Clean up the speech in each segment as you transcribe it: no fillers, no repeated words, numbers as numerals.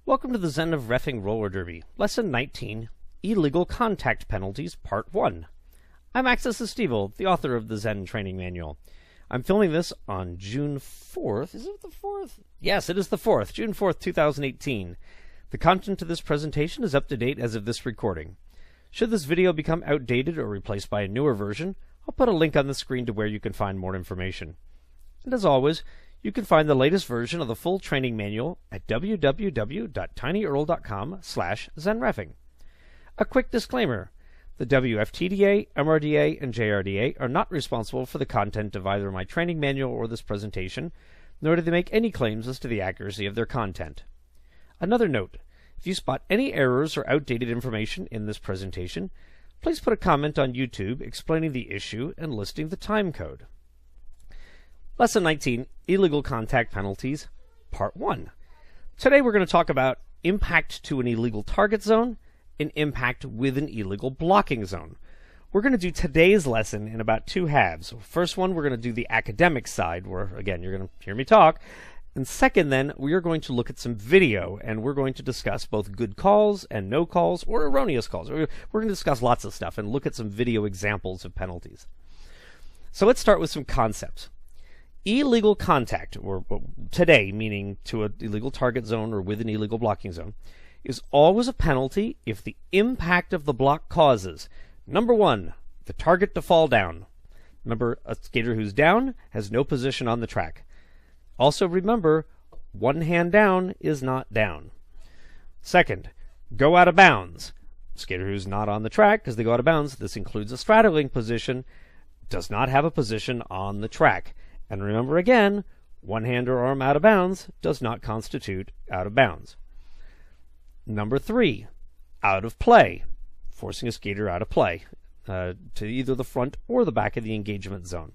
Welcome to the Zen of Reffing Roller Derby, Lesson 19, Illegal Contact Penalties, Part 1. I'm Axis Estival, the author of the Zen Training Manual. I'm filming this on June 4th. Is it the 4th? Yes, it is the 4th, June 4th, 2018. The content of this presentation is up to date as of this recording. Should this video become outdated or replaced by a newer version, I'll put a link on the screen to where you can find more information. And as always, you can find the latest version of the full training manual at www.tinyurl.com/zenreffing. A quick disclaimer: the WFTDA, MRDA, and JRDA are not responsible for the content of either my training manual or this presentation, nor do they make any claims as to the accuracy of their content. Another note: if you spot any errors or outdated information in this presentation, please put a comment on YouTube explaining the issue and listing the time code. Lesson 19, Illegal Contact Penalties, Part 1. Today we're going to talk about impact to an illegal target zone and impact with an illegal blocking zone. We're going to do today's lesson in about two halves. First one, we're going to do the academic side, where, again, you're going to hear me talk. And second, then, we are going to look at some video, and we're going to discuss both good calls and no calls, or erroneous calls. We're going to discuss lots of stuff and look at some video examples of penalties. So let's start with some concepts. Illegal contact, or today meaning to an illegal target zone or with an illegal blocking zone, is always a penalty if the impact of the block causes, number one, the target to fall down. Remember, a skater who's down has no position on the track. Also remember, one hand down is not down. Second, go out of bounds. Skater who's not on the track, because they go out of bounds, this includes a straddling position, does not have a position on the track. And remember again, one hand or arm out of bounds does not constitute out of bounds. Number three, out of play, forcing a skater out of play to either the front or the back of the engagement zone.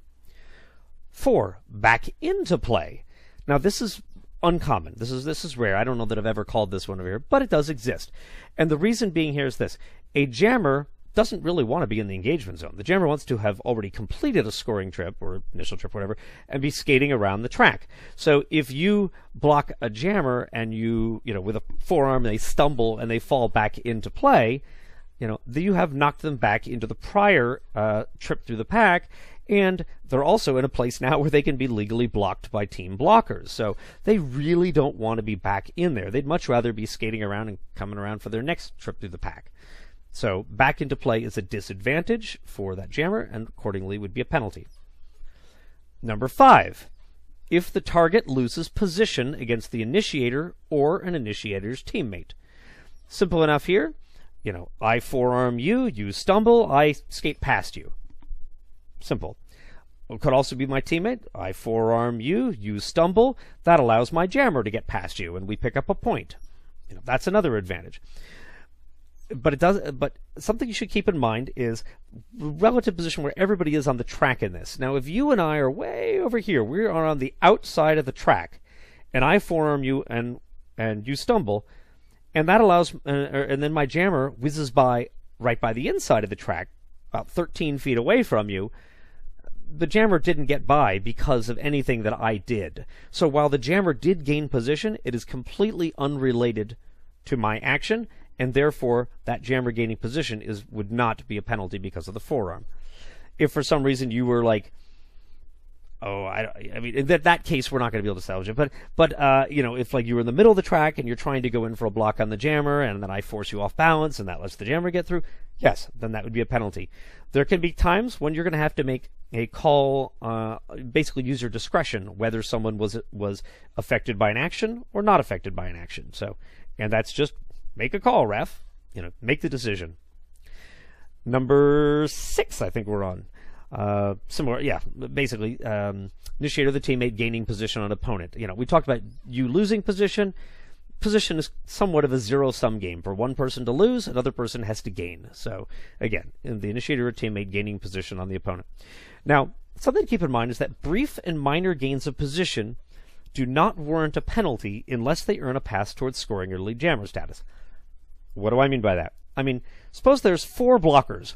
4, back into play. Now this is uncommon. This is rare. I don't know that I've ever called this one over here, but it does exist. And the reason being here is this: a jammer doesn't really want to be in the engagement zone. The jammer wants to have already completed a scoring trip or initial trip, whatever, and be skating around the track. So if you block a jammer and you with a forearm, they stumble and they fall back into play, you have knocked them back into the prior trip through the pack, and they're also in a place now where they can be legally blocked by team blockers. So they really don't want to be back in there. They'd much rather be skating around and coming around for their next trip through the pack. So back into play is a disadvantage for that jammer and accordingly would be a penalty. Number 5, if the target loses position against the initiator or an initiator's teammate. Simple enough here. I forearm you, you stumble, I skate past you. Simple. It could also be my teammate. I forearm you, you stumble, that allows my jammer to get past you and we pick up a point. That's another advantage. But something you should keep in mind is the relative position where everybody is on the track in this. Now, if you and I are way over here, we are on the outside of the track, and I forearm you and you stumble, and that allows, and then my jammer whizzes by right by the inside of the track, about 13 feet away from you. The jammer didn't get by because of anything that I did. So while the jammer did gain position, it is completely unrelated to my action, and therefore that jammer gaining position would not be a penalty because of the forearm. If for some reason you were like, in that case we're not going to be able to salvage it. But if like you were in the middle of the track and you're trying to go in for a block on the jammer, and then I force you off balance and that lets the jammer get through, yes, then that would be a penalty. There can be times when you're going to have to make a call, basically use your discretion whether someone was affected by an action or not affected by an action. And that's just make a call, ref. Make the decision. Number 6, I think we're on. Similar, yeah. Basically, initiator, the teammate gaining position on opponent. We talked about you losing position. Position is somewhat of a zero-sum game. For one person to lose, another person has to gain. So again, the initiator or teammate gaining position on the opponent. Now, something to keep in mind is that brief and minor gains of position do not warrant a penalty unless they earn a pass towards scoring or lead jammer status. What do I mean by that? I mean, suppose there's 4 blockers,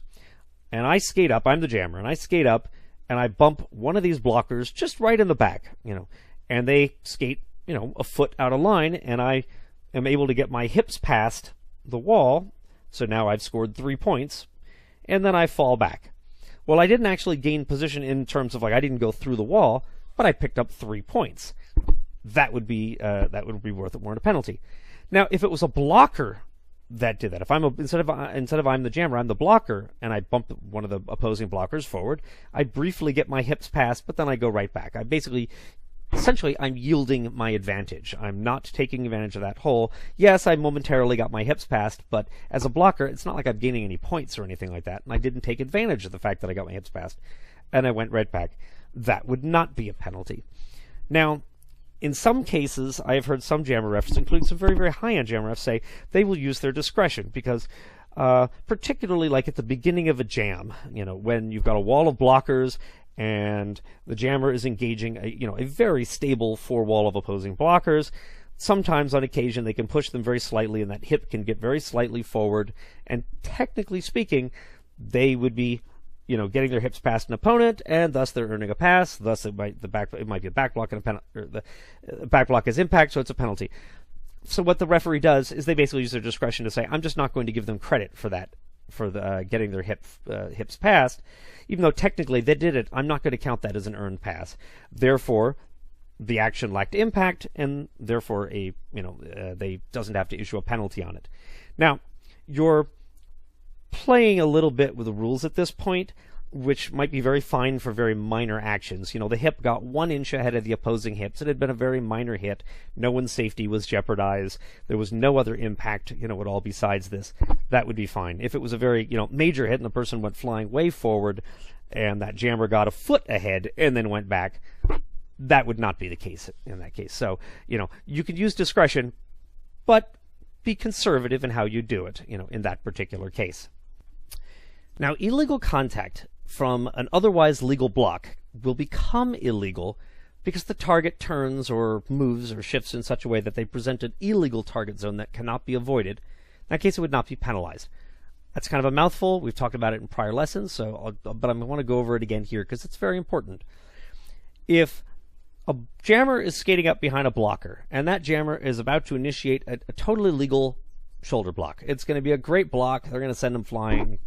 and I skate up, I'm the jammer, and I skate up, and I bump one of these blockers just right in the back, and they skate, a foot out of line, and I am able to get my hips past the wall, so now I've scored 3 points, and then I fall back. Well, I didn't actually gain position in terms of, like, I didn't go through the wall, but I picked up 3 points. That would be worth it more than a penalty. Now, if it was a blocker that did that, if I'm instead of I'm the jammer, I'm the blocker, and I bump one of the opposing blockers forward, I briefly get my hips past, but then I go right back. Essentially, I'm yielding my advantage. I'm not taking advantage of that hole. Yes, I momentarily got my hips past, but as a blocker, it's not like I'm gaining any points or anything like that, and I didn't take advantage of the fact that I got my hips past, and I went right back. That would not be a penalty. Now, in some cases, I have heard some jammer refs, including some very, very high-end jammer refs, say they will use their discretion because, particularly like at the beginning of a jam, when you've got a wall of blockers and the jammer is engaging a very stable wall of opposing blockers, sometimes on occasion they can push them very slightly and that hip can get very slightly forward, and technically speaking, they would be getting their hips past an opponent, and thus they're earning a pass. Thus, it might be a back block and a penalty, or the back block is impact, so it's a penalty. So what the referee does is they basically use their discretion to say, I'm just not going to give them credit for that, for getting their hips past, even though technically they did it. I'm not going to count that as an earned pass. Therefore, the action lacked impact, and therefore they doesn't have to issue a penalty on it. Now, you're playing a little bit with the rules at this point, which might be very fine for very minor actions. The hip got 1 inch ahead of the opposing hips. It had been a very minor hit. No one's safety was jeopardized. There was no other impact, at all besides this. That would be fine. If it was a very, major hit and the person went flying way forward and that jammer got a foot ahead and then went back, that would not be the case in that case. So, you could use discretion, but be conservative in how you do it, in that particular case. Now, illegal contact from an otherwise legal block will become illegal because the target turns or moves or shifts in such a way that they present an illegal target zone that cannot be avoided. In that case, it would not be penalized. That's kind of a mouthful. We've talked about it in prior lessons, but I want to go over it again here because it's very important. If a jammer is skating up behind a blocker and that jammer is about to initiate a totally legal shoulder block, it's going to be a great block. They're going to send them flying,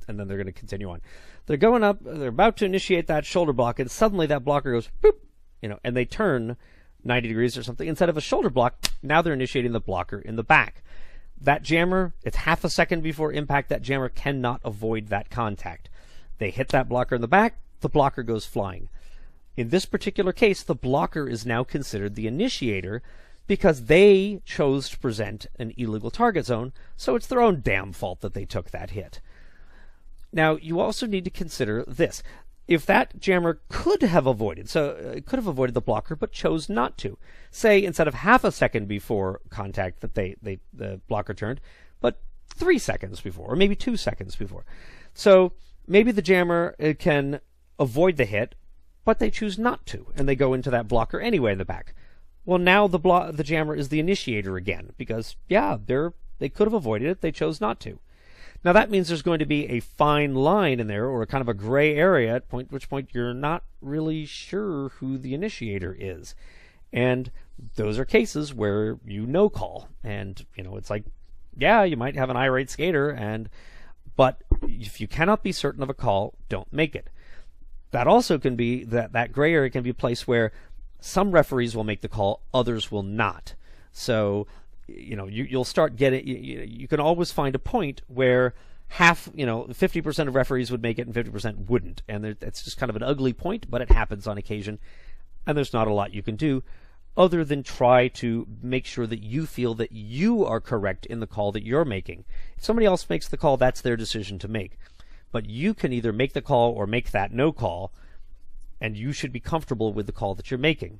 and then they're going to continue on. They're going up, they're about to initiate that shoulder block, and suddenly that blocker goes, boop, and they turn 90 degrees or something. Instead of a shoulder block, now they're initiating the blocker in the back. That jammer, it's half a second before impact, that jammer cannot avoid that contact. They hit that blocker in the back, the blocker goes flying. In this particular case, the blocker is now considered the initiator because they chose to present an illegal target zone, so it's their own damn fault that they took that hit. Now, you also need to consider this. If that jammer could have avoided the blocker, but chose not to, say instead of half a second before contact that the blocker turned, but 3 seconds before, or maybe 2 seconds before. So maybe the jammer can avoid the hit, but they choose not to, and they go into that blocker anyway in the back. Well, now the jammer is the initiator again, because they could have avoided it, they chose not to. Now that means there's going to be a fine line in there, or a kind of a gray area, at which point you're not really sure who the initiator is. And those are cases where you no call. And, it's like, you might have an irate skater, but if you cannot be certain of a call, don't make it. That also can be, that gray area can be a place where some referees will make the call, others will not. So, you'll start getting, you can always find a point where 50% of referees would make it and 50% wouldn't. And it's just kind of an ugly point, but it happens on occasion. And there's not a lot you can do other than try to make sure that you feel that you are correct in the call that you're making. If somebody else makes the call, that's their decision to make. But you can either make the call or make that no call, and you should be comfortable with the call that you're making.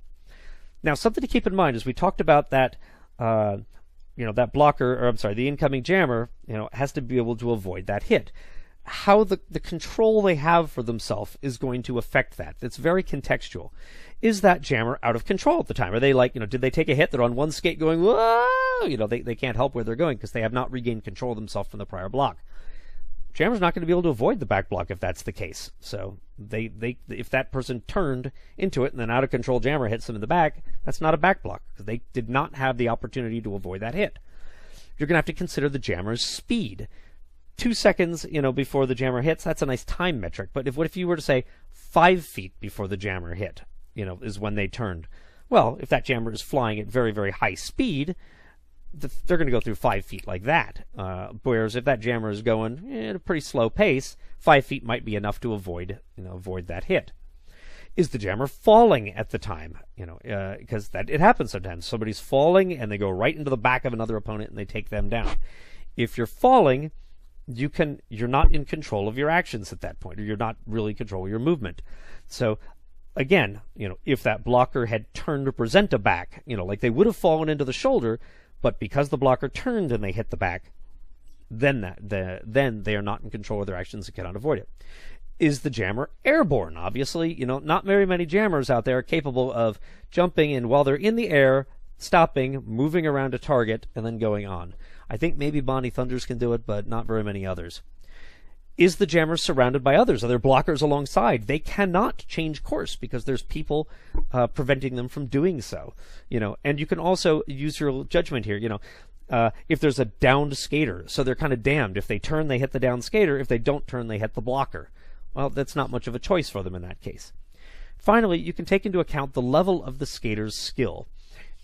Now, something to keep in mind is we talked about that, that blocker, or I'm sorry, the incoming jammer, has to be able to avoid that hit. How the control they have for themselves is going to affect that. It's very contextual. Is that jammer out of control at the time? Are they did they take a hit? They're on one skate going, whoa! They can't help where they're going because they have not regained control of themselves from the prior block. jammer's not going to be able to avoid the back block if that's the case. So if that person turned into it and then out of control jammer hits them in the back, that's not a back block because they did not have the opportunity to avoid that hit. You're going to have to consider the jammer's speed. 2 seconds, before the jammer hits, that's a nice time metric. But what if you were to say 5 feet before the jammer hit, is when they turned? Well, if that jammer is flying at very, very high speed, they're going to go through 5 feet like that. Whereas if that jammer is going at a pretty slow pace, 5 feet might be enough to avoid that hit. Is the jammer falling at the time? Because it happens sometimes. Somebody's falling and they go right into the back of another opponent and they take them down. If you're falling, you're not in control of your actions at that point, or you're not really controlling your movement. So again, if that blocker had turned to present a back, like they would have fallen into the shoulder, but because the blocker turned and they hit the back, then they are not in control of their actions and cannot avoid it. Is the jammer airborne? Obviously, not very many jammers out there are capable of jumping and while they're in the air, stopping, moving around a target, and then going on. I think maybe Bonnie Thunders can do it, but not very many others. Is the jammer surrounded by others? Are there blockers alongside? They cannot change course because there's people preventing them from doing so. And you can also use your judgment here. If there's a downed skater, so they're kind of damned. If they turn, they hit the downed skater. If they don't turn, they hit the blocker. Well, that's not much of a choice for them in that case. Finally, you can take into account the level of the skater's skill.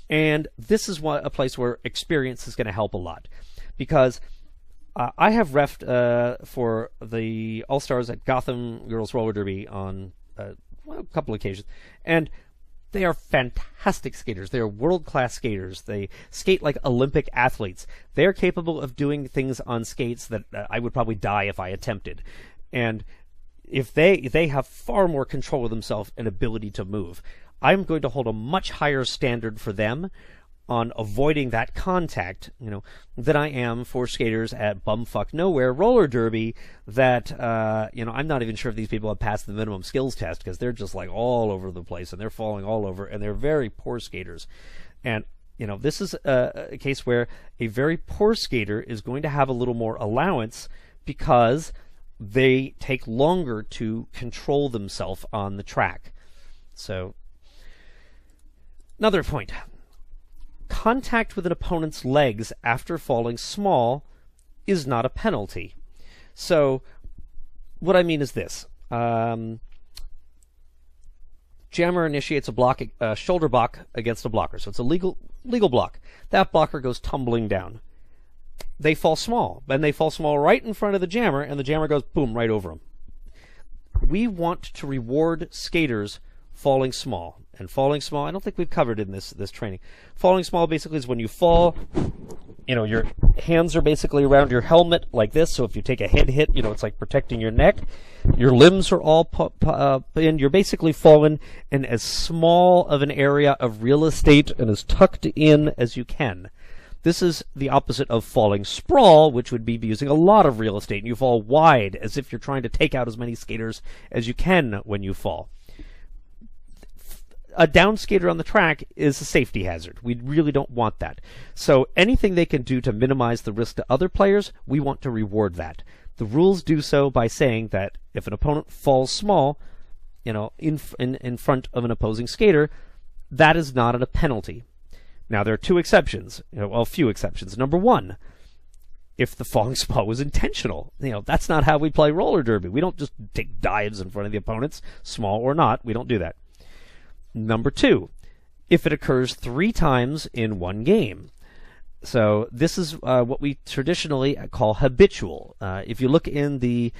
And this is a place where experience is going to help a lot. Because I have reffed for the All-Stars at Gotham Girls Roller Derby on a couple occasions. And they are fantastic skaters. They are world-class skaters. They skate like Olympic athletes. They are capable of doing things on skates that I would probably die if I attempted. And if they have far more control of themselves and ability to move. I'm going to hold a much higher standard for them on avoiding that contact, than I am for skaters at bumfuck nowhere roller derby that, I'm not even sure if these people have passed the minimum skills test because they're just like all over the place and they're falling all over and they're very poor skaters. And, this is a case where a very poor skater is going to have a little more allowance because they take longer to control themselves on the track. So, another point. Contact with an opponent's legs after falling small is not a penalty. So, what I mean is this. Jammer initiates a shoulder block against a blocker. So it's a legal block. That blocker goes tumbling down. They fall small. And they fall small right in front of the jammer, and the jammer goes, boom, right over them. We want to reward skaters falling small. And falling small, I don't think we've covered in this training. Falling small basically is when you fall, your hands are basically around your helmet like this. So if you take a head hit, it's like protecting your neck. Your limbs are all in. You're basically fallen in as small of an area of real estate and as tucked in as you can. This is the opposite of falling sprawl, which would be using a lot of real estate. And you fall wide as if you're trying to take out as many skaters as you can when you fall. A down skater on the track is a safety hazard. We really don't want that. So anything they can do to minimize the risk to other players, we want to reward that. The rules do so by saying that if an opponent falls small, in front of an opposing skater, that is not a penalty. Now, there are two exceptions. A few exceptions. Number one, if the falling small was intentional. That's not how we play roller derby. We don't just take dives in front of the opponents, small or not. We don't do that. Number two, if it occurs 3 times in one game. So this is what we traditionally call habitual. If you look in the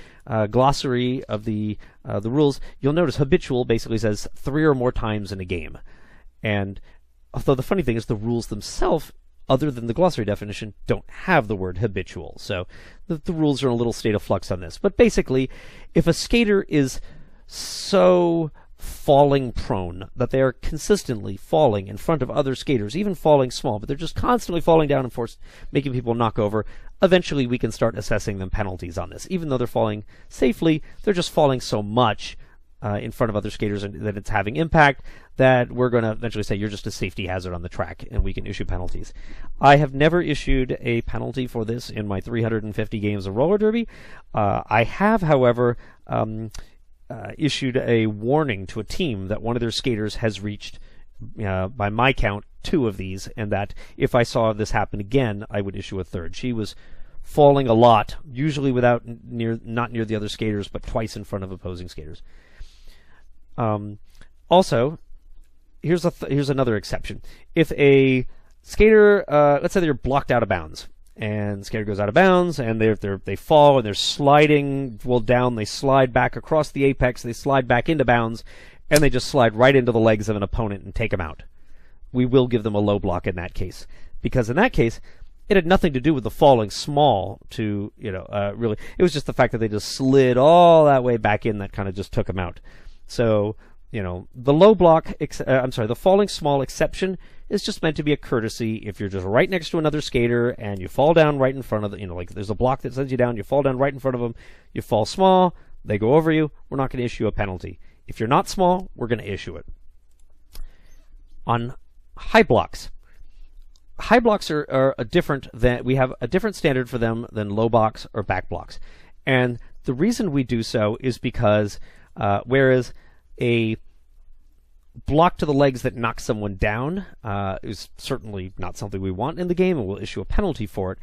glossary of the rules, you'll notice habitual basically says 3 or more times in a game. And although the funny thing is the rules themselves, other than the glossary definition, don't have the word habitual. So the rules are in a little state of flux on this. But basically, if a skater is so falling prone that they are consistently falling in front of other skaters, even falling small, but they're just constantly falling down and making people knock over, eventually we can start assessing them penalties on this. Even though they're falling safely, they're just falling so much in front of other skaters and that it's having impact, that we're going to eventually say you're just a safety hazard on the track, and we can issue penalties. I have never issued a penalty for this in my 350 games of roller derby. I have, however, issued a warning to a team that one of their skaters has reached, by my count, 2 of these, and that if I saw this happen again, I would issue a 3rd. She was falling a lot, usually not near the other skaters, but twice in front of opposing skaters. Also, here's another exception. If a skater, let's say they're blocked out of bounds, and the skater goes out of bounds, and they fall, and they're sliding down, they slide back across the apex, they slide back into bounds, and they just slide right into the legs of an opponent and take them out. We will give them a low block in that case, because in that case, it had nothing to do with the falling small to, really, it was just the fact that they just slid all that way back in that kind of just took them out. So, the low block, the falling small exception is just meant to be a courtesy. If you're just right next to another skater and you fall down right in front of like there's a block that sends you down, you fall down right in front of them, you fall small, they go over you, we're not going to issue a penalty. If you're not small, we're going to issue it. On high blocks are we have a different standard for them than low blocks or back blocks. And the reason we do so is because whereas a block to the legs that knocks someone down is certainly not something we want in the game, and we'll issue a penalty for it,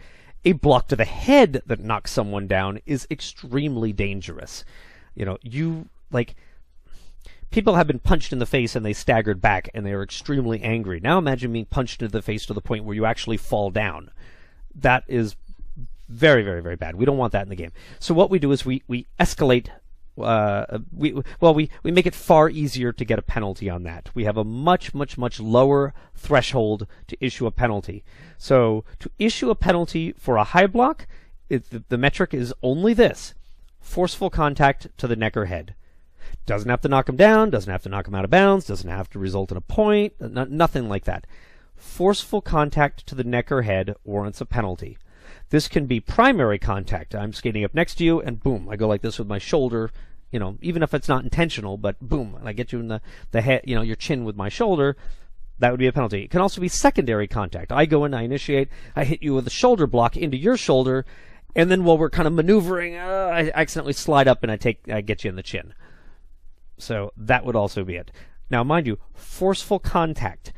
a block to the head that knocks someone down is extremely dangerous. People have been punched in the face and they staggered back and they are extremely angry. Now imagine being punched in the face to the point where you actually fall down. That is very, very, very bad. We don't want that in the game. So what we do is we escalate. We make it far easier to get a penalty on that. We have a much, much, much lower threshold to issue a penalty. So to issue a penalty for a high block, the metric is only this: forceful contact to the neck or head. Doesn't have to knock him down, doesn't have to knock him out of bounds, doesn't have to result in a point, nothing like that. Forceful contact to the neck or head warrants a penalty. This can be primary contact. I'm skating up next to you, and boom, I go like this with my shoulder, even if it's not intentional, but boom, and I get you in the head, your chin with my shoulder. That would be a penalty. It can also be secondary contact. I go in, I initiate, I hit you with a shoulder block into your shoulder, and then while we're kind of maneuvering, I accidentally slide up and I get you in the chin. So that would also be it. Now, mind you, forceful contact.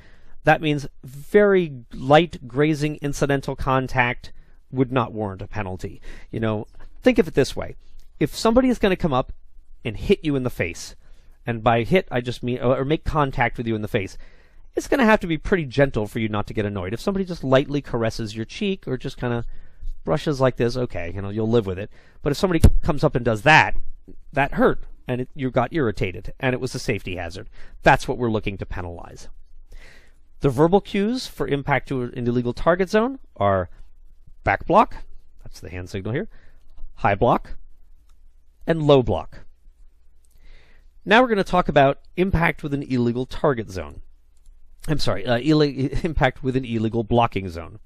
That means very light grazing incidental contact would not warrant a penalty. Think of it this way. If somebody is going to come up and hit you in the face, and by hit I just mean, or make contact with you in the face, it's going to have to be pretty gentle for you not to get annoyed. If somebody just lightly caresses your cheek or just kind of brushes like this, okay, you'll live with it. But if somebody comes up and does that hurt, and you got irritated, and it was a safety hazard. That's what we're looking to penalize. The verbal cues for impact to an illegal target zone are back block, that's the hand signal here, high block, and low block. Now we're going to talk about impact with an illegal target zone. Impact with an illegal blocking zone.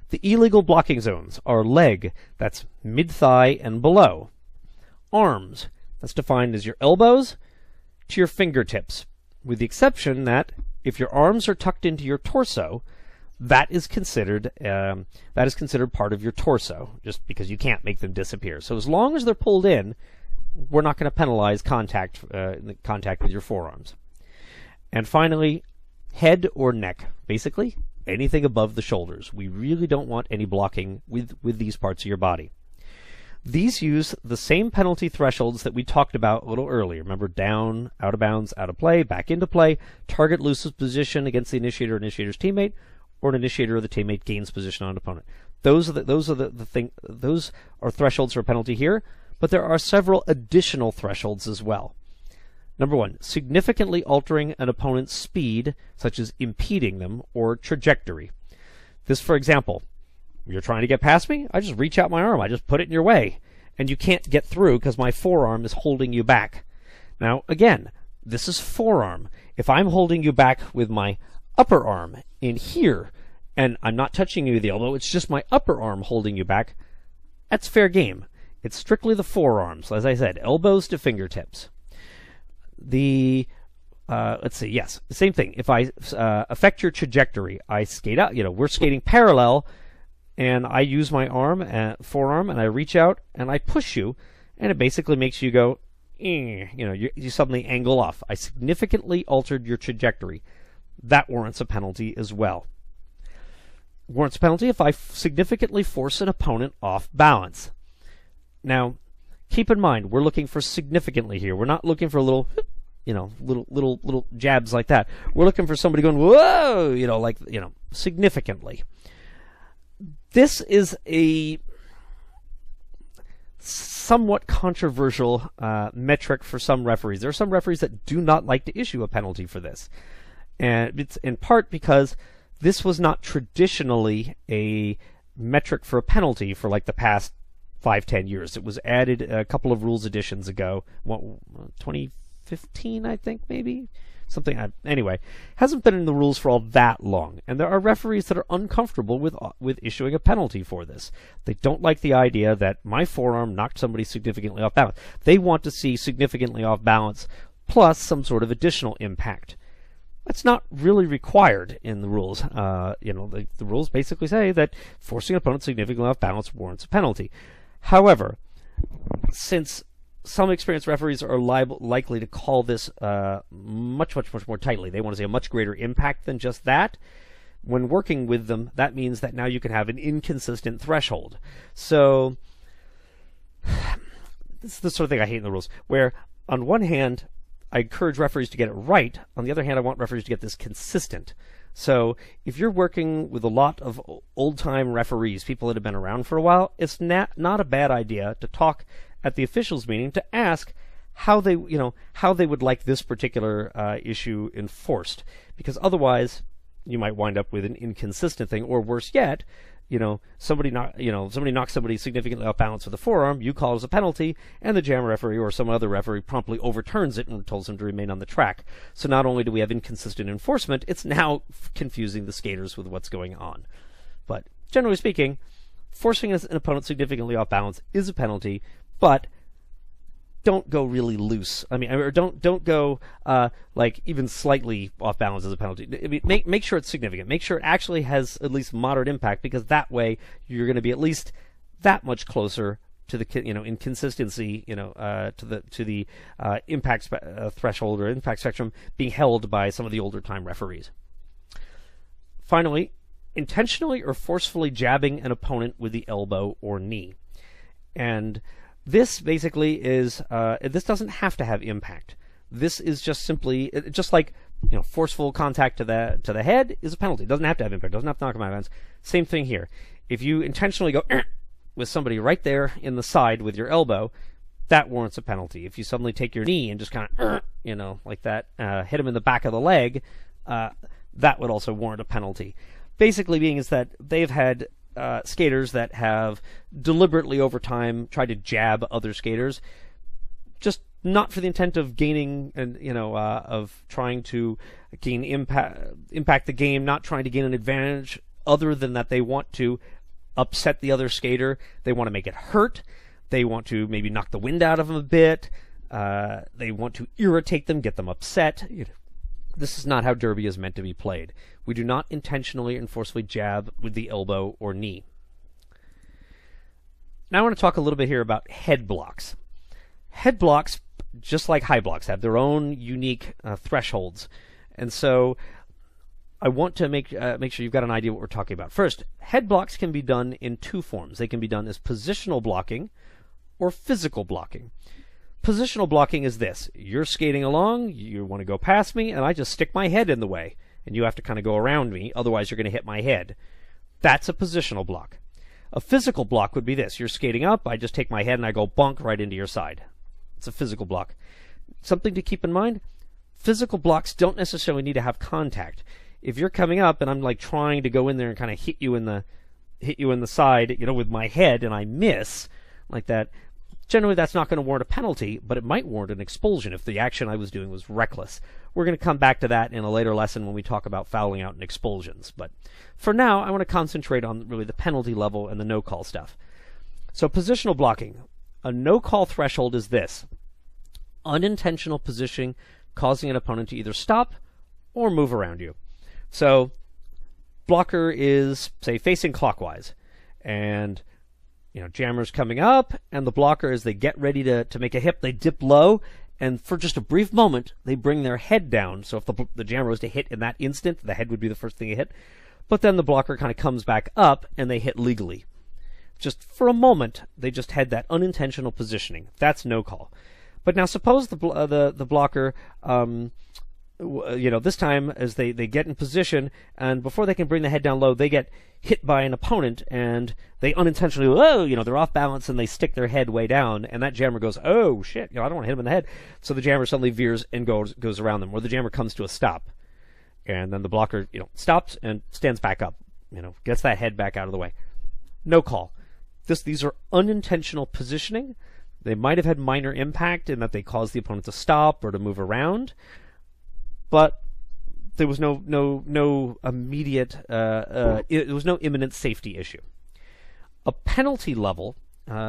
The illegal blocking zones are leg, that's mid-thigh and below. Arms, that's defined as your elbows to your fingertips, with the exception that if your arms are tucked into your torso, that is considered part of your torso, just because you can't make them disappear. So as long as they're pulled in, we're not going to penalize contact with your forearms. And finally, head or neck, basically anything above the shoulders. We really don't want any blocking with these parts of your body. These use the same penalty thresholds that we talked about a little earlier. Remember, down, out of bounds, out of play, back into play, target loses position against the initiator or initiator's teammate, or an initiator or the teammate gains position on an opponent. Those are thresholds for a penalty here, but there are several additional thresholds as well. Number 1, significantly altering an opponent's speed, such as impeding them, or trajectory. This, for example, you're trying to get past me, I just reach out my arm, I just put it in your way, and you can't get through because my forearm is holding you back. Now, again, this is forearm. If I'm holding you back with my upper arm in here, and I'm not touching you with the elbow, it's just my upper arm holding you back, that's fair game. It's strictly the forearms, as I said, elbows to fingertips. let's see, yes, same thing. If I affect your trajectory, I skate out, we're skating parallel, and I use my forearm, and I reach out, and I push you, and it basically makes you go, you suddenly angle off. I significantly altered your trajectory. That warrants a penalty as well. Warrants a penalty if I significantly force an opponent off balance. Now, keep in mind, we're looking for significantly here. We're not looking for a little, little jabs like that. We're looking for somebody going, whoa, significantly. This is a somewhat controversial metric for some referees. There are some referees that do not like to issue a penalty for this. And it's in part because this was not traditionally a metric for a penalty for like the past 5-10 years. It was added a couple of rules editions ago, 2015, I think, maybe? Something, anyway, hasn't been in the rules for all that long, and there are referees that are uncomfortable with issuing a penalty for this. They don't like the idea that my forearm knocked somebody significantly off balance. They want to see significantly off balance plus some sort of additional impact. That's not really required in the rules. The rules basically say that forcing an opponent significantly off balance warrants a penalty. However, since some experienced referees are likely to call this much more tightly, they want to see a much greater impact than just that. When working with them, that means that now you can have an inconsistent threshold. So this is the sort of thing I hate in the rules, where on one hand, I encourage referees to get it right. On the other hand, I want referees to get this consistent. So if you're working with a lot of old-time referees, people that have been around for a while, it's not a bad idea to talk at the officials meeting to ask how they would like this particular issue enforced, because otherwise you might wind up with an inconsistent thing, or worse yet, somebody knocks somebody significantly off balance with a forearm, you call it as a penalty, and the jam referee or some other referee promptly overturns it and tells them to remain on the track. So not only do we have inconsistent enforcement, it's now confusing the skaters with what's going on. But generally speaking, forcing an opponent significantly off balance is a penalty, but don't go really loose. Or don't go like even slightly off balance as a penalty. Make sure it's significant. Make sure it actually has at least moderate impact, because that way you're going to be at least that much closer to the in consistency to the impact threshold or impact spectrum being held by some of the older time referees. Finally, intentionally or forcefully jabbing an opponent with the elbow or knee, and this basically is, this doesn't have to have impact. This is just simply, just like, forceful contact to the head is a penalty. It doesn't have to have impact. It doesn't have to knock them out of bounds. Same thing here. If you intentionally go with somebody right there in the side with your elbow, that warrants a penalty. If you suddenly take your knee and just kind of, like that, hit them in the back of the leg, that would also warrant a penalty. Basically being is that they've had skaters that have deliberately over time tried to jab other skaters, just not for the intent of gaining and of trying to gain impact the game, not trying to gain an advantage other than that they want to upset the other skater. They want to make it hurt. They want to maybe knock the wind out of them a bit. They want to irritate them, get them upset. This is not how derby is meant to be played. We do not intentionally and forcefully jab with the elbow or knee. Now I want to talk a little bit here about head blocks. Head blocks, just like high blocks, have their own unique thresholds. And so I want to make sure you've got an idea what we're talking about. First, head blocks can be done in two forms. They can be done as positional blocking or physical blocking. Positional blocking is this. You're skating along, you want to go past me, and I just stick my head in the way, and you have to kind of go around me, otherwise you're going to hit my head. That's a positional block. A physical block would be this. You're skating up, I just take my head and I go bonk right into your side. It's a physical block. Something to keep in mind, physical blocks don't necessarily need to have contact. If you're coming up and I'm like trying to go in there and kind of hit you in the side, with my head, and I miss like that, generally that's not going to warrant a penalty, but it might warrant an expulsion if the action I was doing was reckless. We're going to come back to that in a later lesson when we talk about fouling out and expulsions. But for now, I want to concentrate on really the penalty level and the no-call stuff. So positional blocking. A no-call threshold is this. unintentional positioning causing an opponent to either stop or move around you. So blocker is, say, facing clockwise, and jammer's coming up, and the blocker, as they get ready to make a hip, they dip low, and for just a brief moment, they bring their head down. So if the jammer was to hit in that instant, the head would be the first thing to hit. But then the blocker kind of comes back up, and they hit legally. Just for a moment, they just had that unintentional positioning. That's no call. But now suppose the blocker, this time as they get in position, and before they can bring the head down low, they get hit by an opponent, and they unintentionally, they're off balance, and they stick their head way down, and that jammer goes, oh shit, I don't want to hit him in the head. So the jammer suddenly veers and goes around them, or the jammer comes to a stop, and then the blocker, stops and stands back up, gets that head back out of the way. No call. These are unintentional positioning. They might have had minor impact in that they caused the opponent to stop or to move around, but there was no immediate, there was no imminent safety issue. A penalty level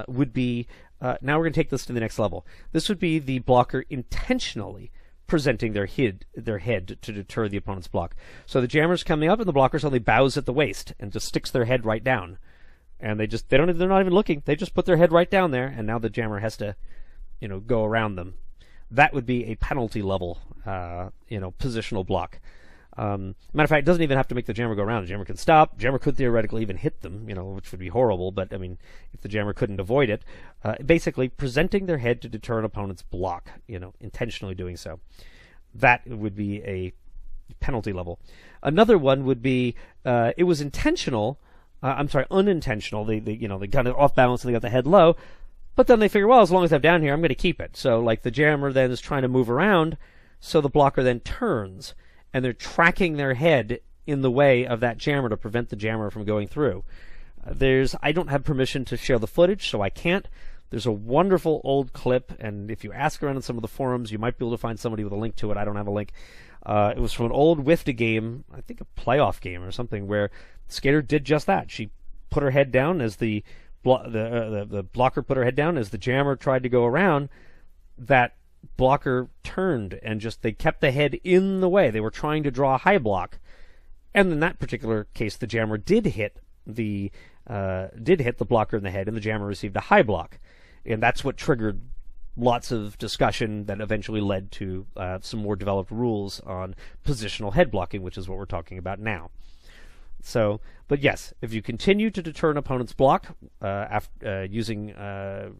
would be, now we're going to take this to the next level. This would be the blocker intentionally presenting their head to deter the opponent's block. So the jammer's coming up, and the blocker suddenly bows at the waist and just sticks their head right down. And they're not even looking. They just put their head right down there, and now the jammer has to, go around them. That would be a penalty level, positional block. Matter of fact, it doesn't even have to make the jammer go around. The jammer can stop. The jammer could theoretically even hit them, which would be horrible. But I mean, if the jammer couldn't avoid it, basically presenting their head to deter an opponent's block, intentionally doing so. That would be a penalty level. Another one would be it was intentional. Unintentional. They kind of off balance and they got the head low, but then they figure, well, as long as I'm down here, I'm going to keep it. So like the jammer then is trying to move around, so the blocker then turns, and they're tracking their head in the way of that jammer to prevent the jammer from going through. I don't have permission to share the footage, so I can't. There's a wonderful old clip, and if you ask around in some of the forums, you might be able to find somebody with a link to it. I don't have a link. It was from an old WIFTA game, I think a playoff game or something, where the skater did just that. She put her head down as the blocker put her head down as the jammer tried to go around. That blocker turned and they kept the head in the way. They were trying to draw a high block, and in that particular case, the jammer did hit the blocker in the head, and the jammer received a high block, and that's what triggered lots of discussion that eventually led to some more developed rules on positional head blocking, which is what we're talking about now. So, but yes, if you continue to deter an opponent's block using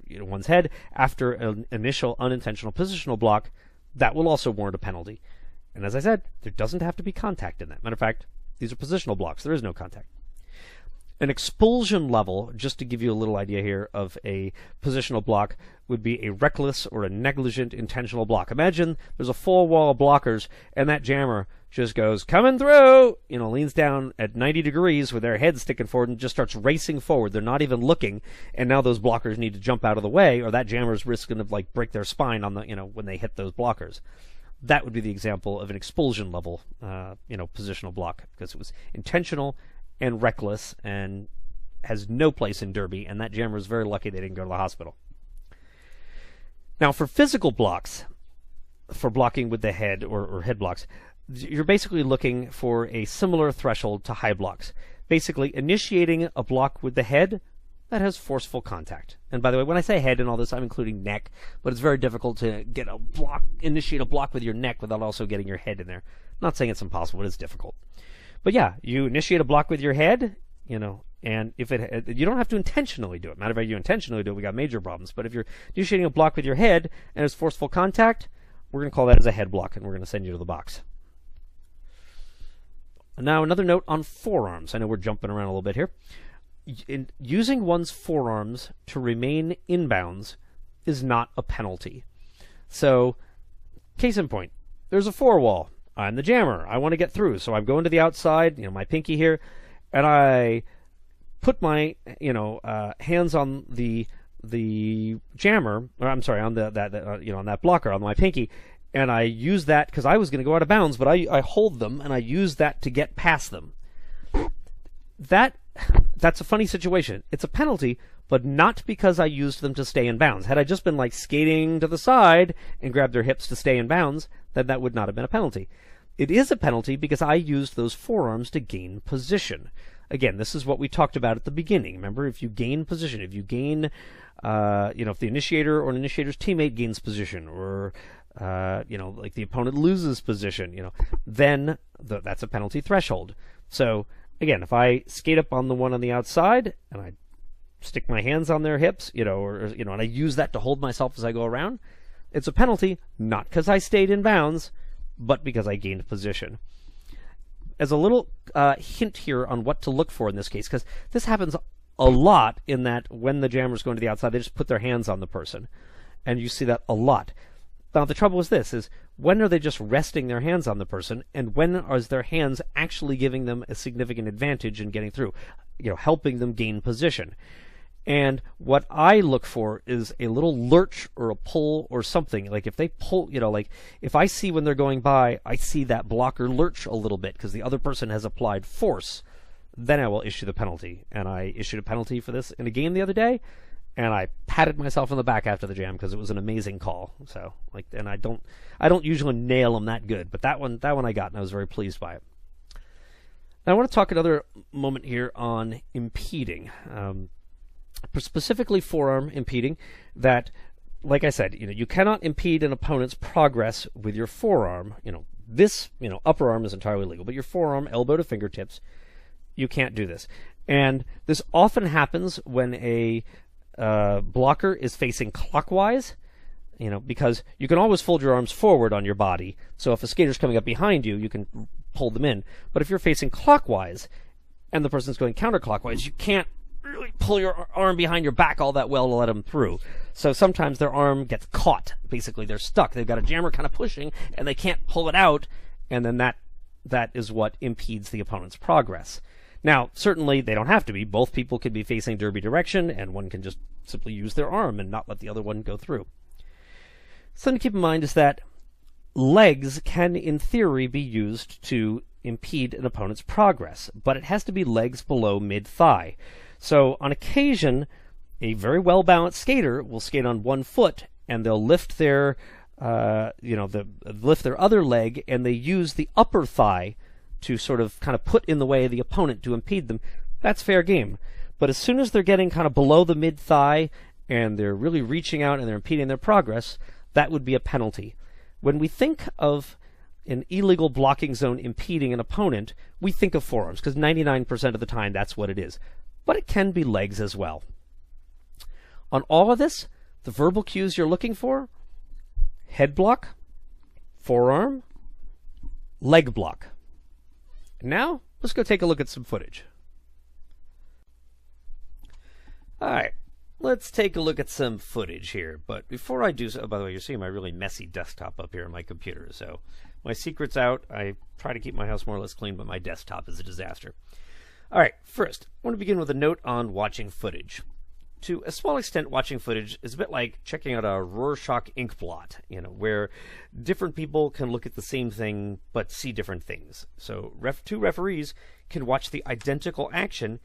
one's head after an initial unintentional positional block, that will also warrant a penalty. And as I said, there doesn't have to be contact in that. Matter of fact, these are positional blocks. There is no contact. An expulsion level, just to give you a little idea here of a positional block, would be a reckless or a negligent intentional block. Imagine there's a full wall of blockers, and that jammer just goes, coming through, leans down at 90 degrees with their head sticking forward and just starts racing forward. They're not even looking, and now those blockers need to jump out of the way, or that jammer's risking to break their spine on the, when they hit those blockers. That would be the example of an expulsion level, positional block, because it was intentional and reckless and has no place in Derby, and that jammer is very lucky they didn't go to the hospital. Now, for physical blocks, for blocking with the head or head blocks, you're basically looking for a similar threshold to high blocks. Basically, initiating a block with the head that has forceful contact. And by the way, when I say head and all this, I'm including neck, but it's very difficult to initiate a block with your neck without also getting your head in there. I'm not saying it's impossible, but it's difficult. But yeah, you initiate a block with your head, and if you don't have to intentionally do it. Matter of fact, you intentionally do it, we got major problems. But if you're initiating a block with your head and it's forceful contact, we're going to call that as a head block, and we're going to send you to the box. Now, another note on forearms. I know we're jumping around a little bit here. Using one's forearms to remain inbounds is not a penalty. So, case in point, there's a four wall. I'm the jammer. I want to get through, so I'm going to the outside, my pinky here, and I put my, hands on the jammer, or I'm sorry, on on that blocker on my pinky, and I use that because I was going to go out of bounds, but I hold them and I use that to get past them. That that's a funny situation. It's a penalty, but not because I used them to stay in bounds. Had I just been like skating to the side and grabbed their hips to stay in bounds, then that would not have been a penalty. It is a penalty because I used those forearms to gain position. Again, this is what we talked about at the beginning. Remember, if you gain position, if you gain, if the initiator or an initiator's teammate gains position, or like the opponent loses position, then that's a penalty threshold. So again, if I skate up on the one on the outside and I stick my hands on their hips, and I use that to hold myself as I go around, it's a penalty, not because I stayed in bounds, but because I gained position. As a little hint here on what to look for in this case, because this happens a lot in that when the jammer's going to the outside, they just put their hands on the person. And you see that a lot. Now, the trouble is this, is when are they just resting their hands on the person, and when are their hands actually giving them a significant advantage in getting through, helping them gain position? And what I look for is a little lurch or a pull or something. Like if they pull, if I see when they're going by, I see that blocker lurch a little bit because the other person has applied force, then I will issue the penalty. And I issued a penalty for this in a game the other day, and I patted myself on the back after the jam because it was an amazing call. So, and I don't usually nail them that good, but that one I got, and I was very pleased by it. Now I want to talk another moment here on impeding. Specifically forearm impeding, that, like I said, you cannot impede an opponent's progress with your forearm. This, upper arm is entirely legal, but your forearm, elbow to fingertips, you can't do this. And this often happens when a blocker is facing clockwise, because you can always fold your arms forward on your body. So if a skater's coming up behind you, you can pull them in. But if you're facing clockwise and the person's going counterclockwise, you can't really pull your arm behind your back all that well to let them through. So sometimes their arm gets caught. Basically, they're stuck. They've got a jammer kind of pushing, and they can't pull it out, and then that is what impedes the opponent's progress. Now, certainly, they don't have to be. Both people could be facing derby direction, and one can just simply use their arm and not let the other one go through. Something to keep in mind is that legs can, in theory, be used to impede an opponent's progress, but it has to be legs below mid-thigh. So on occasion, a very well-balanced skater will skate on one foot, and they'll lift their, lift their other leg, and they use the upper thigh to sort of kind of put in the way of the opponent to impede them. That's fair game. But as soon as they're getting kind of below the mid-thigh, and they're really reaching out and they're impeding their progress, that would be a penalty. When we think of an illegal blocking zone impeding an opponent, we think of forearms, because 99% of the time that's what it is. But it can be legs as well. On all of this, the verbal cues you're looking for: head block, forearm, leg block. Now, let's go take a look at some footage. Alright, let's take a look at some footage here. But before I do so, by the way, you're seeing my really messy desktop up here on my computer. So my secret's out. I try to keep my house more or less clean, but my desktop is a disaster. Alright, first, I want to begin with a note on watching footage. To a small extent, watching footage is a bit like checking out a Rorschach ink blot, where different people can look at the same thing but see different things. So two referees can watch the identical action,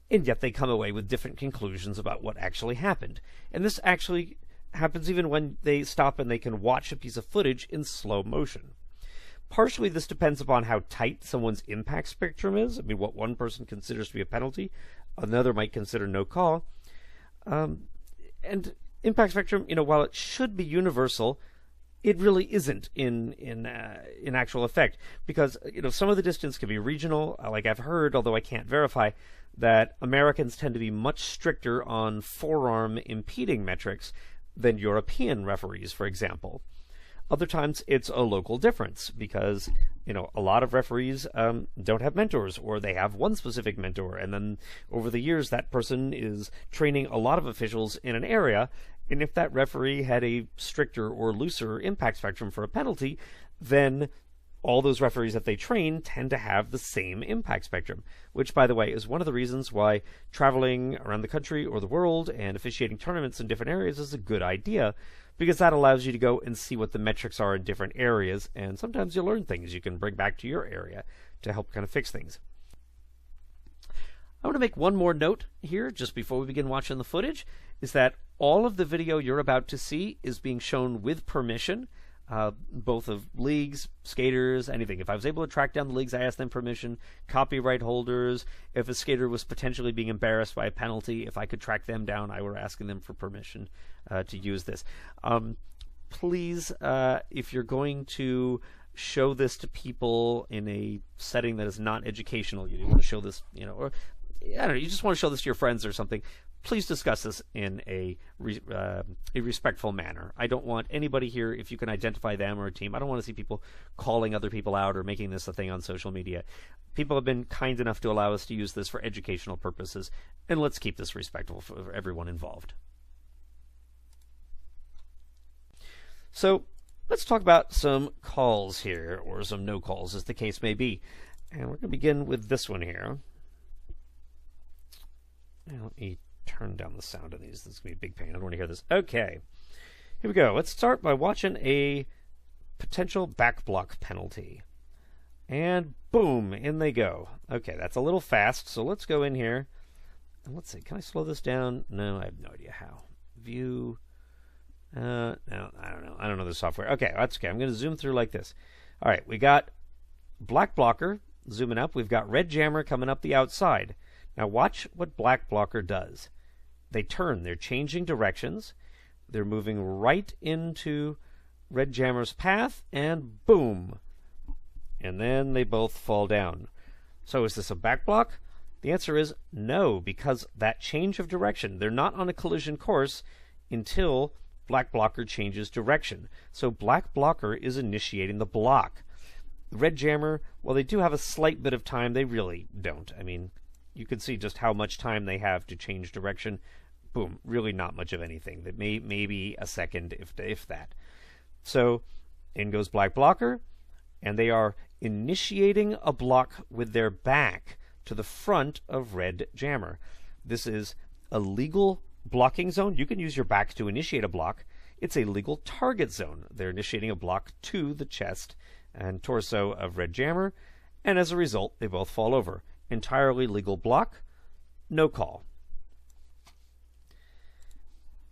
and yet they come away with different conclusions about what actually happened. And this actually happens even when they stop and they can watch a piece of footage in slow motion. Partially, this depends upon how tight someone's impact spectrum is. I mean, what one person considers to be a penalty, another might consider no call. And impact spectrum, while it should be universal, it really isn't in actual effect, because some of the distance can be regional. Like I've heard, although I can't verify, that Americans tend to be much stricter on forearm impeding metrics than European referees, for example. Other times it's a local difference, because a lot of referees don't have mentors, or they have one specific mentor, and then over the years that person is training a lot of officials in an area, and if that referee had a stricter or looser impact spectrum for a penalty, then all those referees that they train tend to have the same impact spectrum, which, by the way, is one of the reasons why traveling around the country or the world and officiating tournaments in different areas is a good idea, because that allows you to go and see what the metrics are in different areas, and sometimes you learn things you can bring back to your area to help kind of fix things. I want to make one more note here, just before we begin watching the footage, is that all of the video you're about to see is being shown with permission, both of leagues, skaters, anything. If I was able to track down the leagues, I asked them permission. Copyright holders, if a skater was potentially being embarrassed by a penalty, if I could track them down, I were asking them for permission to use this. Please, if you're going to show this to people in a setting that is not educational, you want to show this, or I don't know, you just want to show this to your friends or something, please discuss this in a respectful manner. I don't want anybody here, if you can identify them or a team, I don't want to see people calling other people out or making this a thing on social media. People have been kind enough to allow us to use this for educational purposes, and let's keep this respectful for everyone involved. So let's talk about some calls here, or some no calls, as the case may be. And we're going to begin with this one here. Now, let me turn down the sound on these. This is going to be a big pain. I don't want to hear this. Okay. Here we go. Let's start by watching a potential back block penalty. And boom, in they go. Okay, that's a little fast, so let's go in here. And let's see, can I slow this down? No, I have no idea how. View. No, I don't know. I don't know the software. Okay, that's okay. I'm going to zoom through like this. All right, we got black blocker zooming up. We've got red jammer coming up the outside. Now watch what black blocker does. They turn. They're changing directions. They're moving right into red jammer's path, and boom. And then they both fall down. So is this a back block? The answer is no, because that change of direction, they're not on a collision course until black blocker changes direction. So black blocker is initiating the block. Red jammer, well, they do have a slight bit of time. They really don't. I mean, you can see just how much time they have to change direction. Boom, really not much of anything. That maybe a second, if that. So in goes black blocker, and they are initiating a block with their back to the front of red jammer. This is a legal blocking zone. You can use your back to initiate a block. It's a legal target zone. They're initiating a block to the chest and torso of red jammer, and as a result, they both fall over. Entirely legal block, no call.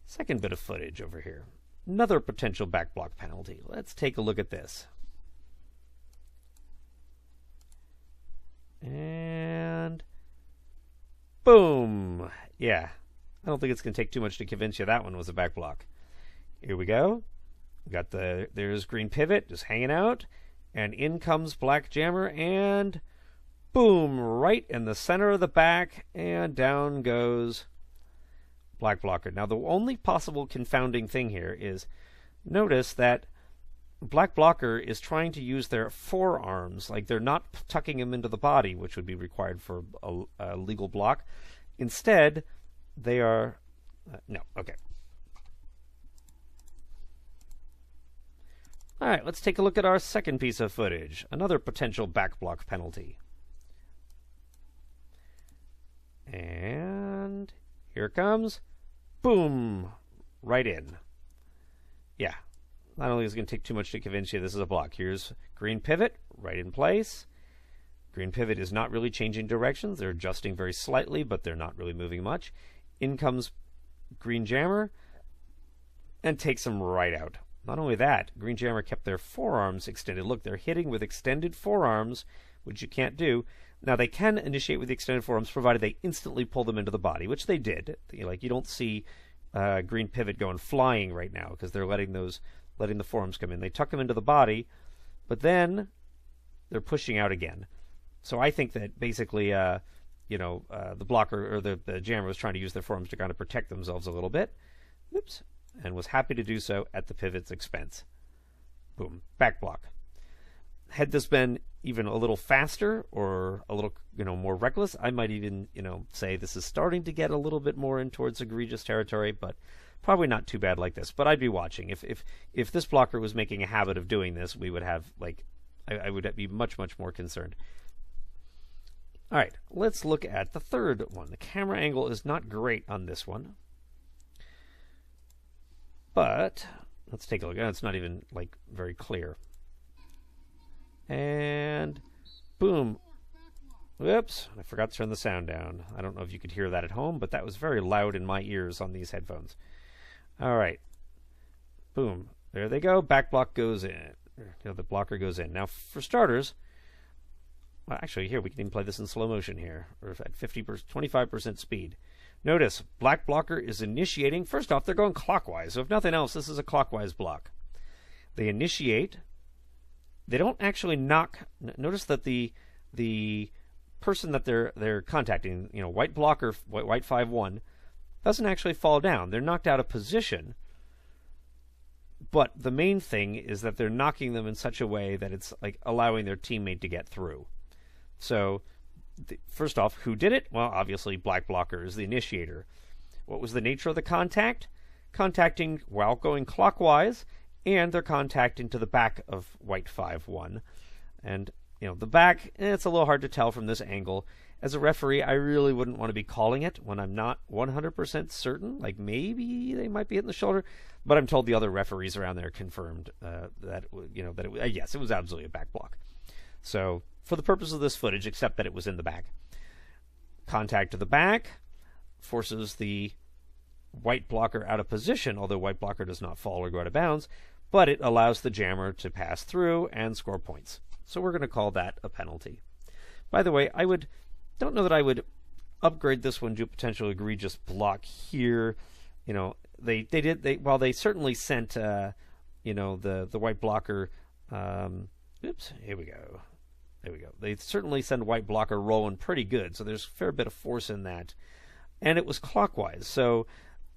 Second bit of footage over here. Another potential back block penalty. Let's take a look at this. And boom. Yeah, I don't think it's going to take too much to convince you that one was a back block. Here we go. We got there's green pivot just hanging out, and in comes black jammer, and boom, right in the center of the back, and down goes black blocker. Now, the only possible confounding thing here is, notice that black blocker is trying to use their forearms, like they're not tucking them into the body, which would be required for a legal block. Instead, they are... no, okay. All right, let's take a look at our second piece of footage. Another potential back block penalty. And here it comes. Boom! Right in. Yeah. Not only is it going to take too much to convince you this is a block. Here's green pivot, right in place. Green pivot is not really changing directions. They're adjusting very slightly, but they're not really moving much. In comes green jammer and takes them right out. Not only that, green jammer kept their forearms extended. Look, they're hitting with extended forearms, which you can't do. Now, they can initiate with the extended forearms, provided they instantly pull them into the body, which they did. Like, you don't see green pivot going flying right now because they're letting the forearms come in. They tuck them into the body, but then they're pushing out again. So I think that basically, the blocker or the jammer was trying to use their forearms to kind of protect themselves a little bit. Oops. And was happy to do so at the pivot's expense. Boom. Back block. Had this been even a little faster or a little, more reckless, I might even, say this is starting to get a little bit more in towards egregious territory, but probably not too bad like this. But I'd be watching. If this blocker was making a habit of doing this, we would have, I would be much, much more concerned. All right, let's look at the third one. The camera angle is not great on this one. But let's take a look. It's not even, very clear. And boom. Whoops, I forgot to turn the sound down. I don't know if you could hear that at home, but that was very loud in my ears on these headphones. All right. Boom. There they go. Back block goes in. The blocker goes in. Now, for starters, well, actually, here, we can even play this in slow motion here, or at 25% speed. Notice, black blocker is initiating. First off, they're going clockwise. So if nothing else, this is a clockwise block. They initiate. They don't actually knock. Notice that the person that they're contacting, white blocker, white 5-1, doesn't actually fall down. They're knocked out of position. But the main thing is that they're knocking them in such a way that it's like allowing their teammate to get through. So, first off, who did it? Well, obviously, black blocker is the initiator. What was the nature of the contact? Contacting while going clockwise, and they're contacting to the back of white 5-1. And, the back, it's a little hard to tell from this angle. As a referee, I really wouldn't want to be calling it when I'm not 100% certain. Like, maybe they might be hitting the shoulder. But I'm told the other referees around there confirmed that yes, it was absolutely a back block. So, for the purpose of this footage, except that it was in the back. Contact to the back forces the white blocker out of position, although white blocker does not fall or go out of bounds, but it allows the jammer to pass through and score points. So we're going to call that a penalty. By the way, don't know that I would upgrade this one to a potential egregious block here. While they certainly sent the white blocker. Oops, here we go. There we go. They certainly send white blocker rolling pretty good, so there's a fair bit of force in that. And it was clockwise. So,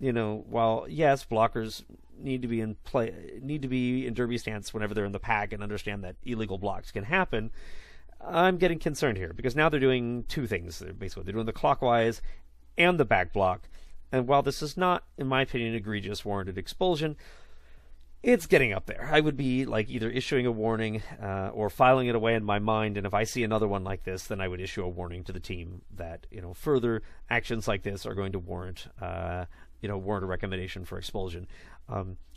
while yes, blockers need to be in derby stance whenever they're in the pack and understand that illegal blocks can happen, I'm getting concerned here because now they're doing two things. They're doing the clockwise and the back block. And while this is not, in my opinion, egregious warranted expulsion, it's getting up there. I would be like either issuing a warning or filing it away in my mind. And if I see another one like this, then I would issue a warning to the team that further actions like this are going to warrant a recommendation for expulsion.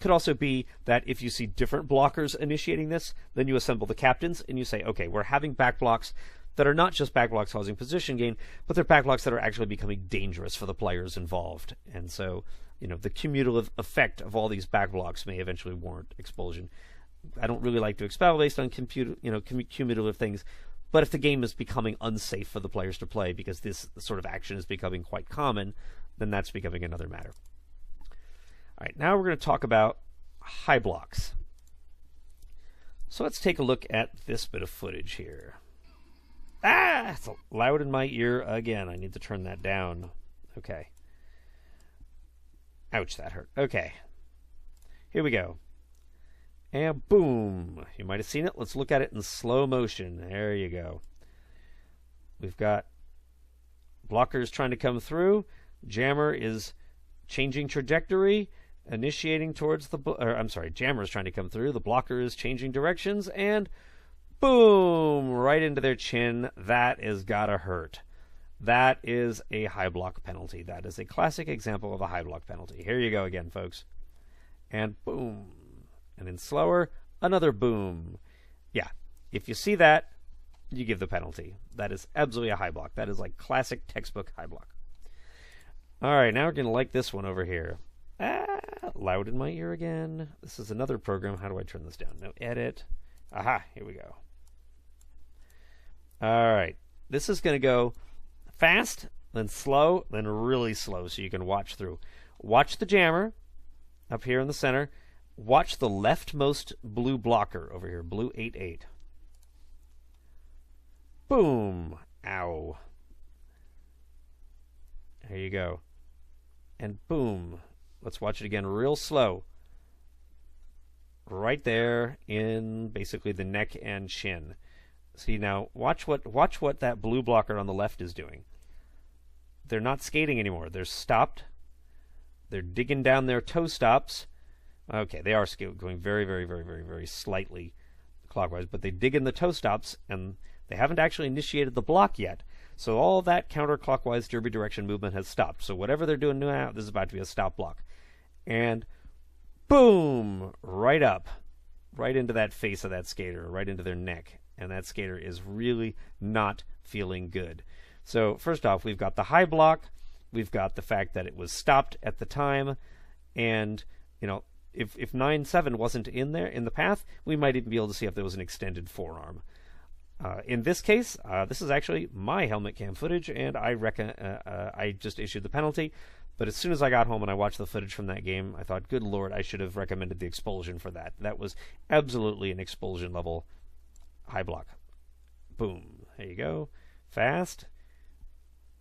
Could also be that if you see different blockers initiating this, then you assemble the captains and you say, okay, we're having back blocks that are not just back blocks causing position gain, but they're back blocks that are actually becoming dangerous for the players involved. And so, the cumulative effect of all these back blocks may eventually warrant expulsion. I don't really like to expel based on cumulative things, but if the game is becoming unsafe for the players to play because this sort of action is becoming quite common, then that's becoming another matter. All right, now we're going to talk about high blocks. So let's take a look at this bit of footage here. It's loud in my ear again. I need to turn that down. Okay. Ouch, that hurt. Okay. Here we go. And boom. You might have seen it. Let's look at it in slow motion. There you go. We've got blockers trying to come through. Jammer is changing trajectory, initiating towards jammer is trying to come through. The blocker is changing directions, and boom! Right into their chin. That has gotta hurt. That is a high block penalty. That is a classic example of a high block penalty. Here you go again, folks. And boom. And then slower, another boom. Yeah, if you see that, you give the penalty. That is absolutely a high block. That is like classic textbook high block. All right, now we're going to like this one over here. Loud in my ear again. This is another program. How do I turn this down? No, edit. Aha, here we go. All right, this is going to go fast, then slow, then really slow so you can watch through. Watch the jammer up here in the center. Watch the leftmost blue blocker over here, blue 8-8. Boom. Ow. There you go. And boom. Let's watch it again real slow. Right there in basically the neck and chin. See now, watch what that blue blocker on the left is doing. They're not skating anymore. They're stopped. They're digging down their toe stops. Okay, they are going very, very, very, very, very slightly clockwise, but they dig in the toe stops, and they haven't actually initiated the block yet. So all that counterclockwise derby direction movement has stopped. So whatever they're doing now, this is about to be a stop block. And boom! Right up. Right into that face of that skater, right into their neck. And that skater is really not feeling good. So first off, we've got the high block, we've got the fact that it was stopped at the time, and if 9-7 wasn't in there in the path, we might even be able to see if there was an extended forearm. In this case, this is actually my helmet cam footage, and I just issued the penalty. But as soon as I got home and I watched the footage from that game, I thought, good Lord, I should have recommended the expulsion for that. That was absolutely an expulsion level high block. Boom. There you go. Fast.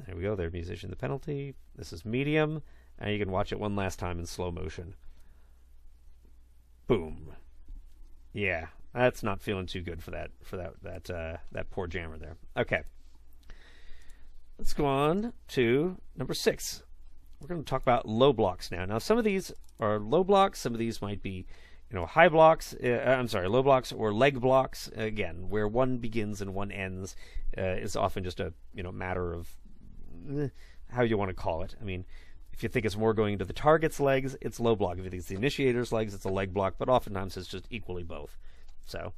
There we go. There, musician, the penalty. This is medium. And you can watch it one last time in slow motion. Boom. Yeah, that's not feeling too good for that poor jammer there. Okay. Let's go on to number 6. We're going to talk about low blocks now. Now, some of these are low blocks. Some of these might be, high blocks. Low blocks or leg blocks. Again, where one begins and one ends is often just a matter of how you want to call it. I mean, if you think it's more going into the target's legs, it's low block. If you think it's the initiator's legs, it's a leg block. But oftentimes it's just equally both. So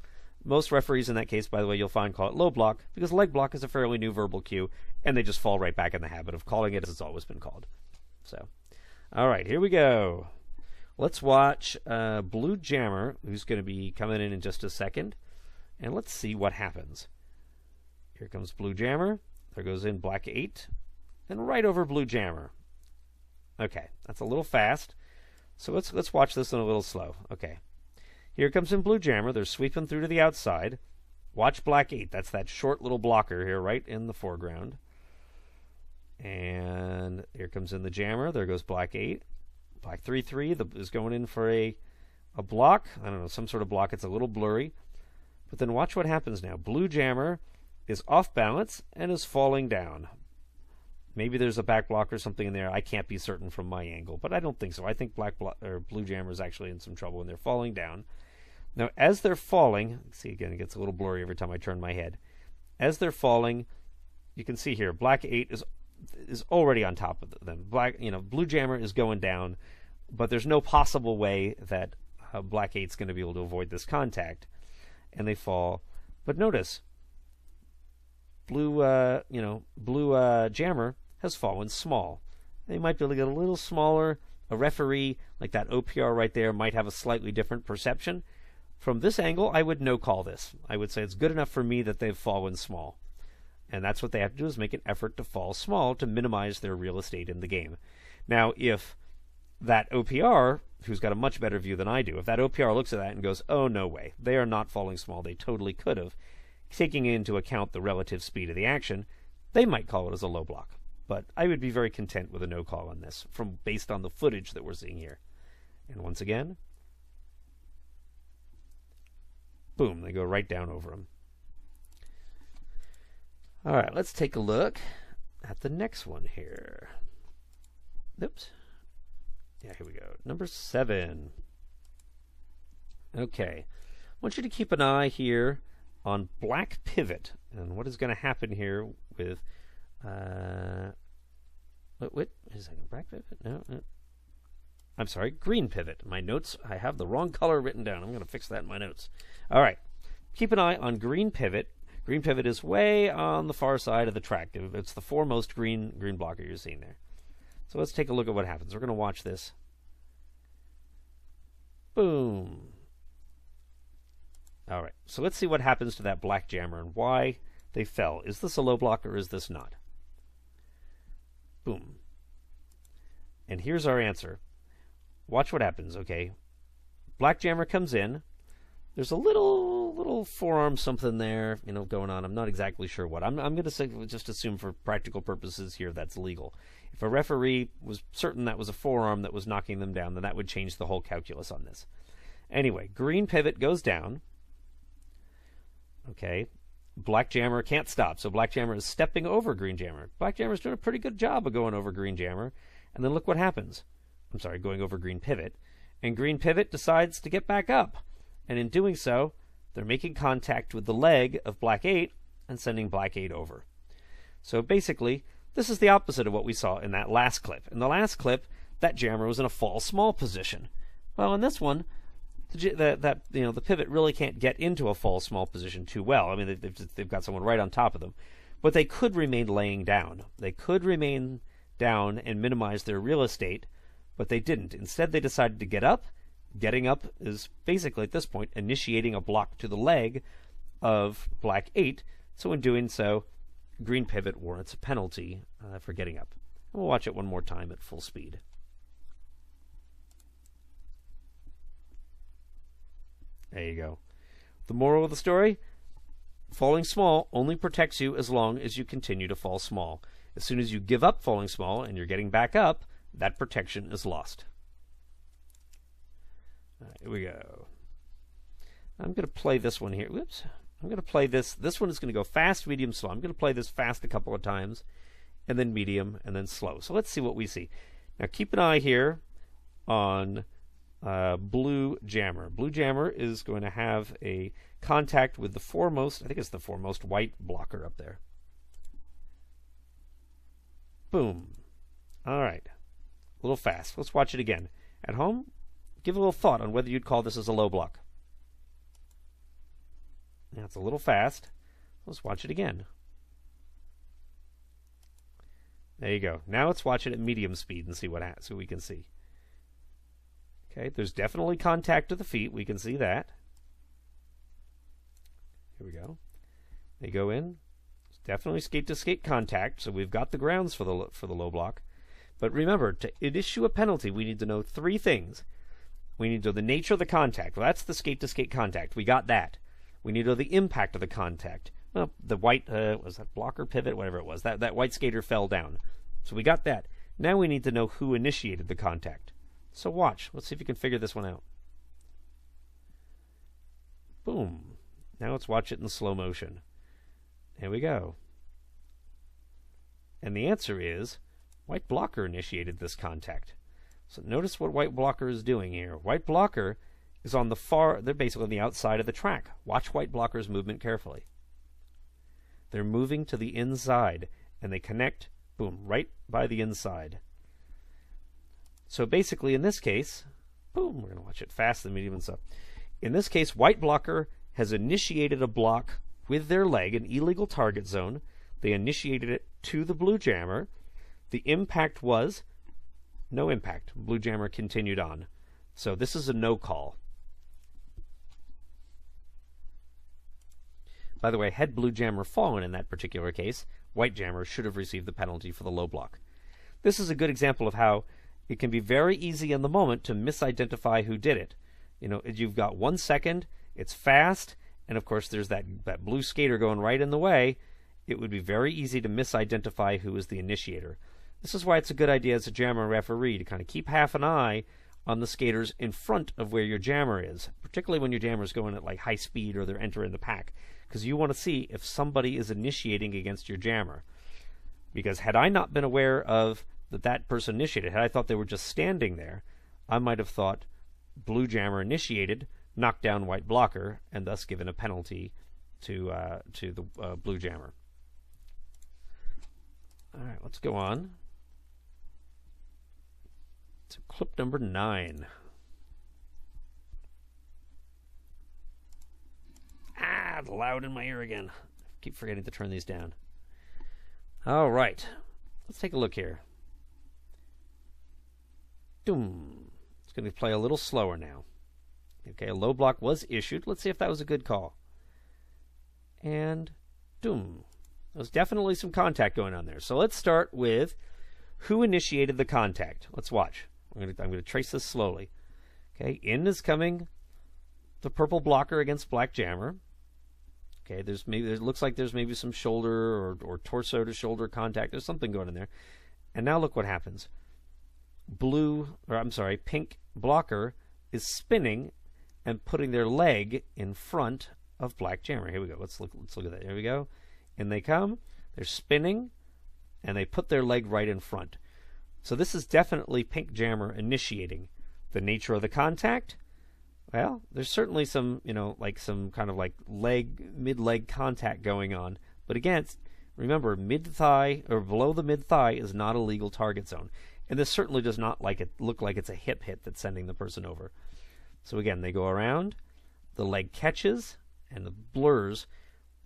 most referees in that case, by the way, you'll find call it low block because leg block is a fairly new verbal cue, and they just fall right back in the habit of calling it as it's always been called. So, all right, here we go. Let's watch Blue Jammer, who's going to be coming in just a second, and let's see what happens. Here comes Blue Jammer. There goes in Black 8, and right over Blue Jammer. Okay, that's a little fast. So let's watch this one a little slow. Okay, here comes in Blue Jammer. They're sweeping through to the outside. Watch Black 8. That's that short little blocker here, right in the foreground. And here comes in the jammer. There goes Black 8. Black 3-3 is going in for a block. I don't know, some sort of block. It's a little blurry. But then watch what happens now. Blue jammer is off balance and is falling down. Maybe there's a back block or something in there. I can't be certain from my angle, but I don't think so. I think Blue jammer is actually in some trouble and they're falling down. Now, as they're falling, see again, it gets a little blurry every time I turn my head. As they're falling, you can see here, Black 8 is already on top of them. Blue jammer is going down, but there's no possible way that Black 8's going to be able to avoid this contact, and they fall. But notice, blue jammer has fallen small. They might be able to get a little smaller. A referee like that OPR right there might have a slightly different perception. From this angle, I would no call this. I would say it's good enough for me that they've fallen small. And that's what they have to do, is make an effort to fall small to minimize their real estate in the game. Now, if that OPR, who's got a much better view than I do, if that OPR looks at that and goes, oh, no way, they are not falling small, they totally could have, taking into account the relative speed of the action, they might call it as a low block. But I would be very content with a no call on this, based on the footage that we're seeing here. And once again, boom, they go right down over him. All right, let's take a look at the next one here. Oops. Yeah, here we go. Number 7. Okay. I want you to keep an eye here on Black Pivot and what is going to happen here with wait a second. Black Pivot? No. I'm sorry, Green Pivot. My notes, I have the wrong color written down. I'm going to fix that in my notes. All right. Keep an eye on Green Pivot. Green Pivot is way on the far side of the track. It's the foremost green blocker you're seeing there. So let's take a look at what happens. We're going to watch this. Boom. All right. So let's see what happens to that black jammer and why they fell. Is this a low block or is this not? Boom. And here's our answer. Watch what happens, okay? Black jammer comes in. There's a little forearm something there, going on. I'm not exactly sure what. I'm going to say, just assume for practical purposes here that's legal. If a referee was certain that was a forearm that was knocking them down, then that would change the whole calculus on this. Anyway, green pivot goes down. Okay. Black jammer can't stop, so black jammer is stepping over green jammer. Black jammer is doing a pretty good job of going over green jammer. And then look what happens. I'm sorry, going over green pivot. And green pivot decides to get back up. And in doing so, they're making contact with the leg of Black 8 and sending Black 8 over. So basically, this is the opposite of what we saw in that last clip. In the last clip, that jammer was in a fall small position. Well, in this one, the pivot really can't get into a fall small position too well. I mean, they've got someone right on top of them. But they could remain laying down. They could remain down and minimize their real estate, but they didn't. Instead, they decided to get up. Getting up is basically, at this point, initiating a block to the leg of black 8. So in doing so, green pivot warrants a penalty for getting up. And we'll watch it one more time at full speed. There you go. The moral of the story, falling small only protects you as long as you continue to fall small. As soon as you give up falling small and you're getting back up, that protection is lost. All right, here we go. I'm going to play this one here. Whoops. I'm going to play this. This one is going to go fast, medium, slow. I'm going to play this fast a couple of times, and then medium, and then slow. So let's see what we see. Now keep an eye here on blue jammer. Blue jammer is going to have a contact with the foremost, I think it's the foremost white blocker up there. Boom. All right. A little fast. Let's watch it again. At home, give a little thought on whether you'd call this as a low block. Now it's a little fast. Let's watch it again. There you go. Now let's watch it at medium speed and see what we can see. Okay, there's definitely contact to the feet. We can see that. Here we go. They go in. It's definitely skate-to-skate contact, so we've got the grounds for the low block. But remember, to issue a penalty, we need to know 3 things. We need to know the nature of the contact. Well, that's the skate-to-skate contact. We got that. We need to know the impact of the contact. Well, the white, was that blocker, pivot, whatever it was. That white skater fell down. So we got that. Now we need to know who initiated the contact. So watch. Let's see if you can figure this one out. Boom. Now let's watch it in slow motion. Here we go. And the answer is, white blocker initiated this contact. So notice what white blocker is doing here. White blocker is on the they're basically on the outside of the track. Watch white blocker's movement carefully. They're moving to the inside, and they connect, boom, right by the inside. So basically, in this case, boom, we're going to watch it fast, the medium, and stuff. In this case, white blocker has initiated a block with their leg, an illegal target zone. They initiated it to the blue jammer. The impact was no impact. Blue jammer continued on. So this is a no call. By the way, had blue jammer fallen in that particular case, white jammer should have received the penalty for the low block. This is a good example of how it can be very easy in the moment to misidentify who did it. You know, you've got 1 second, it's fast, and of course there's that blue skater going right in the way. It would be very easy to misidentify who is the initiator. This is why it's a good idea as a jammer referee to kind of keep half an eye on the skaters in front of where your jammer is, particularly when your jammer is going at like high speed or they're entering the pack, because you want to see if somebody is initiating against your jammer. Because had I not been aware of that person initiated, had I thought they were just standing there, I might have thought blue jammer initiated, knocked down white blocker, and thus given a penalty to the blue jammer. All right, let's go on to clip number 9. It's loud in my ear again. I keep forgetting to turn these down. All right, let's take a look here. Doom. It's going to play a little slower now. Okay, a low block was issued. Let's see if that was a good call. And doom. There's definitely some contact going on there. So let's start with who initiated the contact. Let's watch. I'm going to trace this slowly. Okay, in is coming the purple blocker against black jammer. Okay, it looks like there's maybe some shoulder or torso to shoulder contact. There's something going in there. And now look what happens. Pink blocker is spinning and putting their leg in front of black jammer. Here we go. Let's look at that. Here we go. In they come. They're spinning, and they put their leg right in front. So this is definitely pink jammer initiating. The nature of the contact? Well, there's certainly some, some kind of like mid-leg contact going on. But again, remember, mid-thigh or below the mid-thigh is not a legal target zone. And this certainly does not look like it's a hip hit that's sending the person over. So again, they go around, the leg catches, and the blurs.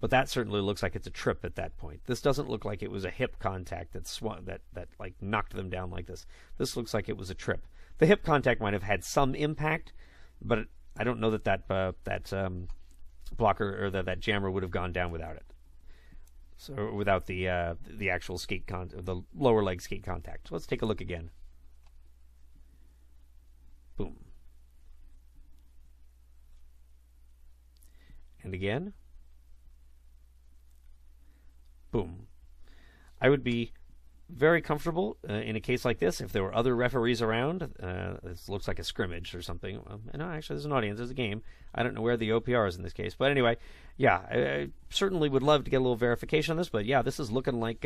But that certainly looks like it's a trip at that point. This doesn't look like it was a hip contact that like knocked them down like this. This looks like it was a trip. The hip contact might have had some impact, but I don't know that blocker or that jammer would have gone down without it. So without the actual the lower leg skate contact. So let's take a look again. Boom. And again. Boom. I would be very comfortable in a case like this if there were other referees around. This looks like a scrimmage or something. No, actually, there's an audience. There's a game. I don't know where the OPR is in this case. But anyway, yeah, I certainly would love to get a little verification on this. But yeah, this is looking like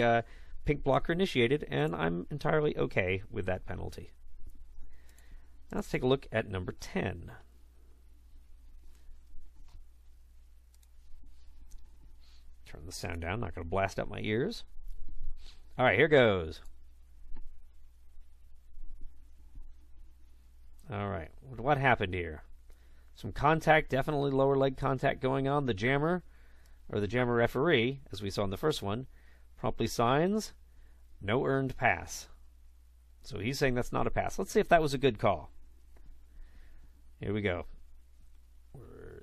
pink blocker initiated, and I'm entirely okay with that penalty. Now let's take a look at number 10. Turn the sound down. Not going to blast out my ears. All right, here goes. All right, what happened here? Some contact, definitely lower leg contact going on. The jammer, or the jammer referee, as we saw in the first one, promptly signs no earned pass. So he's saying that's not a pass. Let's see if that was a good call. Here we go.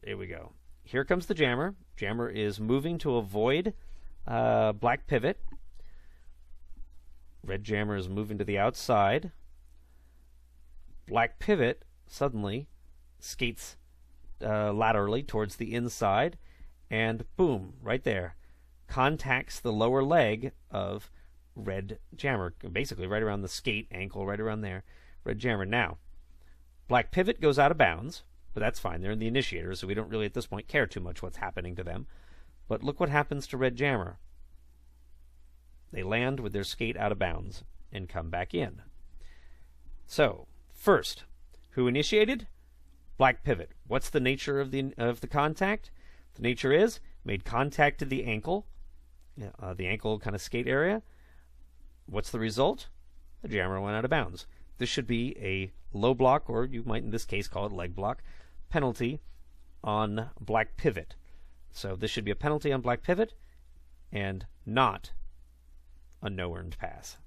Here we go. Here comes the jammer. Jammer is moving to avoid black pivot. Red jammer is moving to the outside. Black pivot suddenly skates laterally towards the inside, and boom, right there, contacts the lower leg of red jammer, basically right around the skate ankle, right around there. Red jammer. Now, black pivot goes out of bounds, but that's fine. They're in the initiator, so we don't really at this point care too much what's happening to them. But look what happens to red jammer. They land with their skate out of bounds and come back in. So, first, who initiated? Black pivot. What's the nature of the contact? The nature is made contact to the ankle kind of skate area. What's the result? The jammer went out of bounds. This should be a low block, or you might in this case call it leg block, penalty on black pivot. So this should be a penalty on black pivot and not a no earned pass.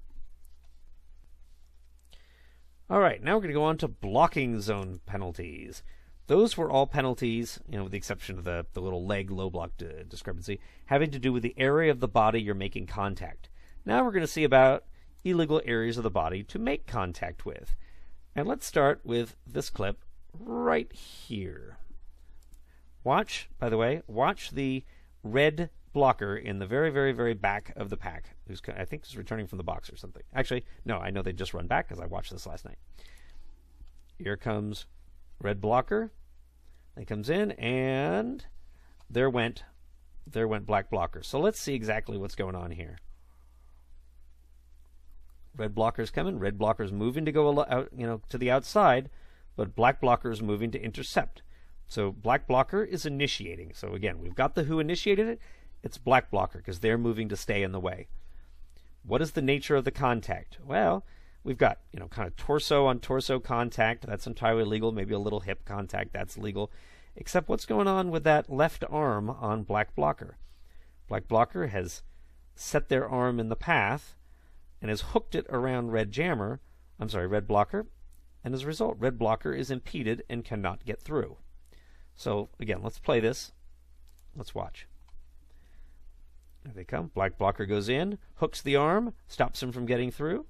All right, now we're going to go on to blocking zone penalties. Those were all penalties, with the exception of the little leg low block discrepancy, having to do with the area of the body you're making contact. Now we're going to see about illegal areas of the body to make contact with. And let's start with this clip right here. Watch, by the way, watch the red blocker in the very, very, very back of the pack, who's I think is returning from the box or something. Actually, no, I know they just run back because I watched this last night. Here comes red blocker. He comes in, and there went black blocker. So let's see exactly what's going on here. Red blocker's coming. Red blocker's moving to go out, to the outside, but black blocker is moving to intercept. So black blocker is initiating. So again, we've got the who initiated it. It's black blocker because they're moving to stay in the way. What is the nature of the contact? Well, we've got, kind of torso on torso contact. That's entirely legal. Maybe a little hip contact. That's legal. Except what's going on with that left arm on black blocker? Black blocker has set their arm in the path and has hooked it around red blocker. And as a result, red blocker is impeded and cannot get through. So again, let's play this. Let's watch. There they come. Black blocker goes in, hooks the arm, stops him from getting through,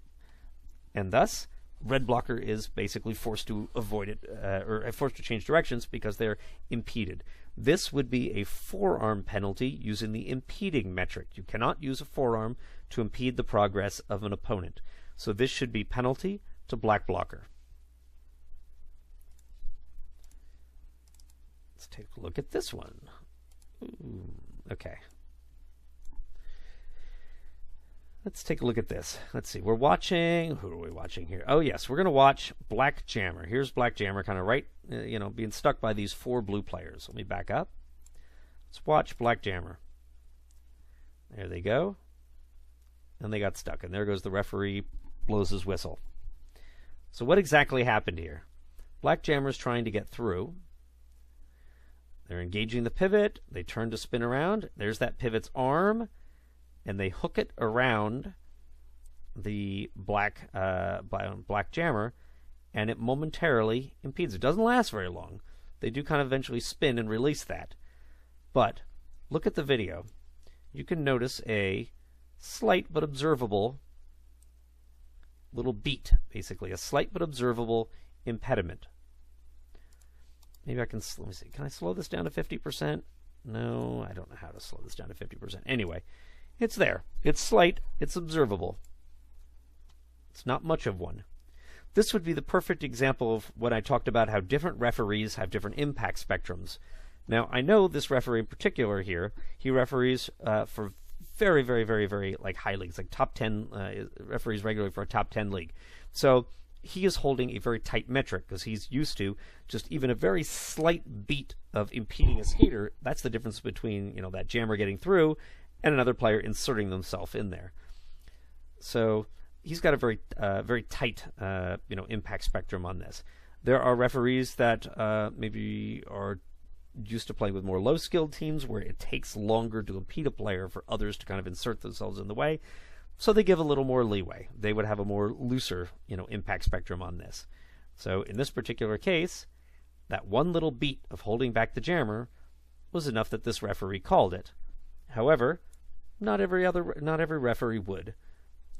and thus red blocker is basically forced to avoid it, or forced to change directions because they're impeded. This would be a forearm penalty using the impeding metric. You cannot use a forearm to impede the progress of an opponent. So this should be penalty to black blocker. Let's take a look at this one. Ooh, okay. Let's take a look at this. Let's see. We're watching. Who are we watching here? Oh, yes. We're going to watch black jammer. Here's black jammer kind of right, being stuck by these 4 blue players. Let me back up. Let's watch black jammer. There they go. And they got stuck. And there goes the referee, blows his whistle. So what exactly happened here? Black jammer's trying to get through. They're engaging the pivot. They turn to spin around. There's that pivot's arm, and they hook it around the black jammer, and it momentarily impedes. It doesn't last very long. They do kind of eventually spin and release that. But look at the video. You can notice a slight but observable little beat, basically, a slight but observable impediment. Maybe I can, let me see, can I slow this down to 50%? No, I don't know how to slow this down to 50%. Anyway, it's there. It's slight, it's observable. It's not much of one. This would be the perfect example of when I talked about how different referees have different impact spectrums. Now, I know this referee in particular here, he referees for very, very, very, very like high leagues, like top 10, referees regularly for a top 10 league. So he is holding a very tight metric because he's used to just even a very slight beat of impeding a skater. That's the difference between, you know, that jammer getting through and another player inserting themselves in there. So he's got a very, very tight, you know, impact spectrum on this. There are referees that maybe are used to playing with more low-skilled teams where it takes longer to impede a player for others to kind of insert themselves in the way, so they give a little more leeway. They would have a more looser, you know, impact spectrum on this. So in this particular case, that one little beat of holding back the jammer was enough that this referee called it. However, not every referee would.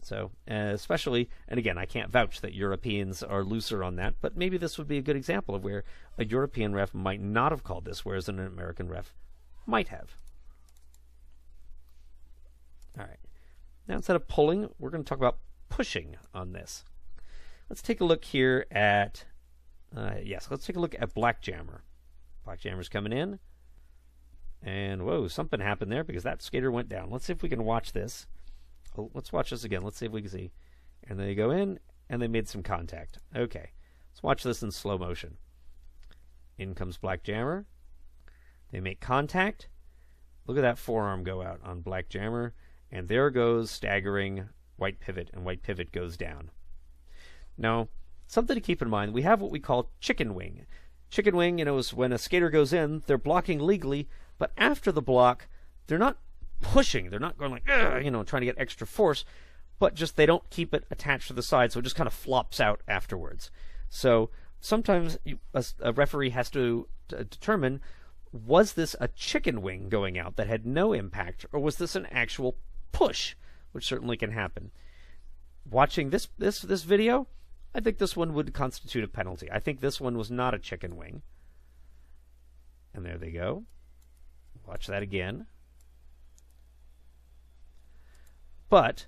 So, especially, and again, I can't vouch that Europeans are looser on that, but maybe this would be a good example of where a European ref might not have called this, whereas an American ref might have. All right. Now, instead of pulling, we're going to talk about pushing on this. Let's take a look here at, let's take a look at black jammer. Black jammer's coming in, and whoa, something happened there because that skater went down. Let's see if we can watch this. Let's watch this again. Let's see if we can see. And they go in, and they made some contact. Okay. Let's watch this in slow motion. In comes black jammer. They make contact. Look at that forearm go out on black jammer. And there goes staggering white pivot, and white pivot goes down. Now, something to keep in mind, we have what we call chicken wing. Chicken wing, you know, is when a skater goes in, they're blocking legally, but after the block, they're not pushing. They're not going like, you know, trying to get extra force, but just they don't keep it attached to the side, so it just kind of flops out afterwards. So sometimes a referee has to determine, was this a chicken wing going out that had no impact, or was this an actual push, which certainly can happen. Watching this video, I think this one would constitute a penalty. I think this one was not a chicken wing. And there they go. Watch that again. But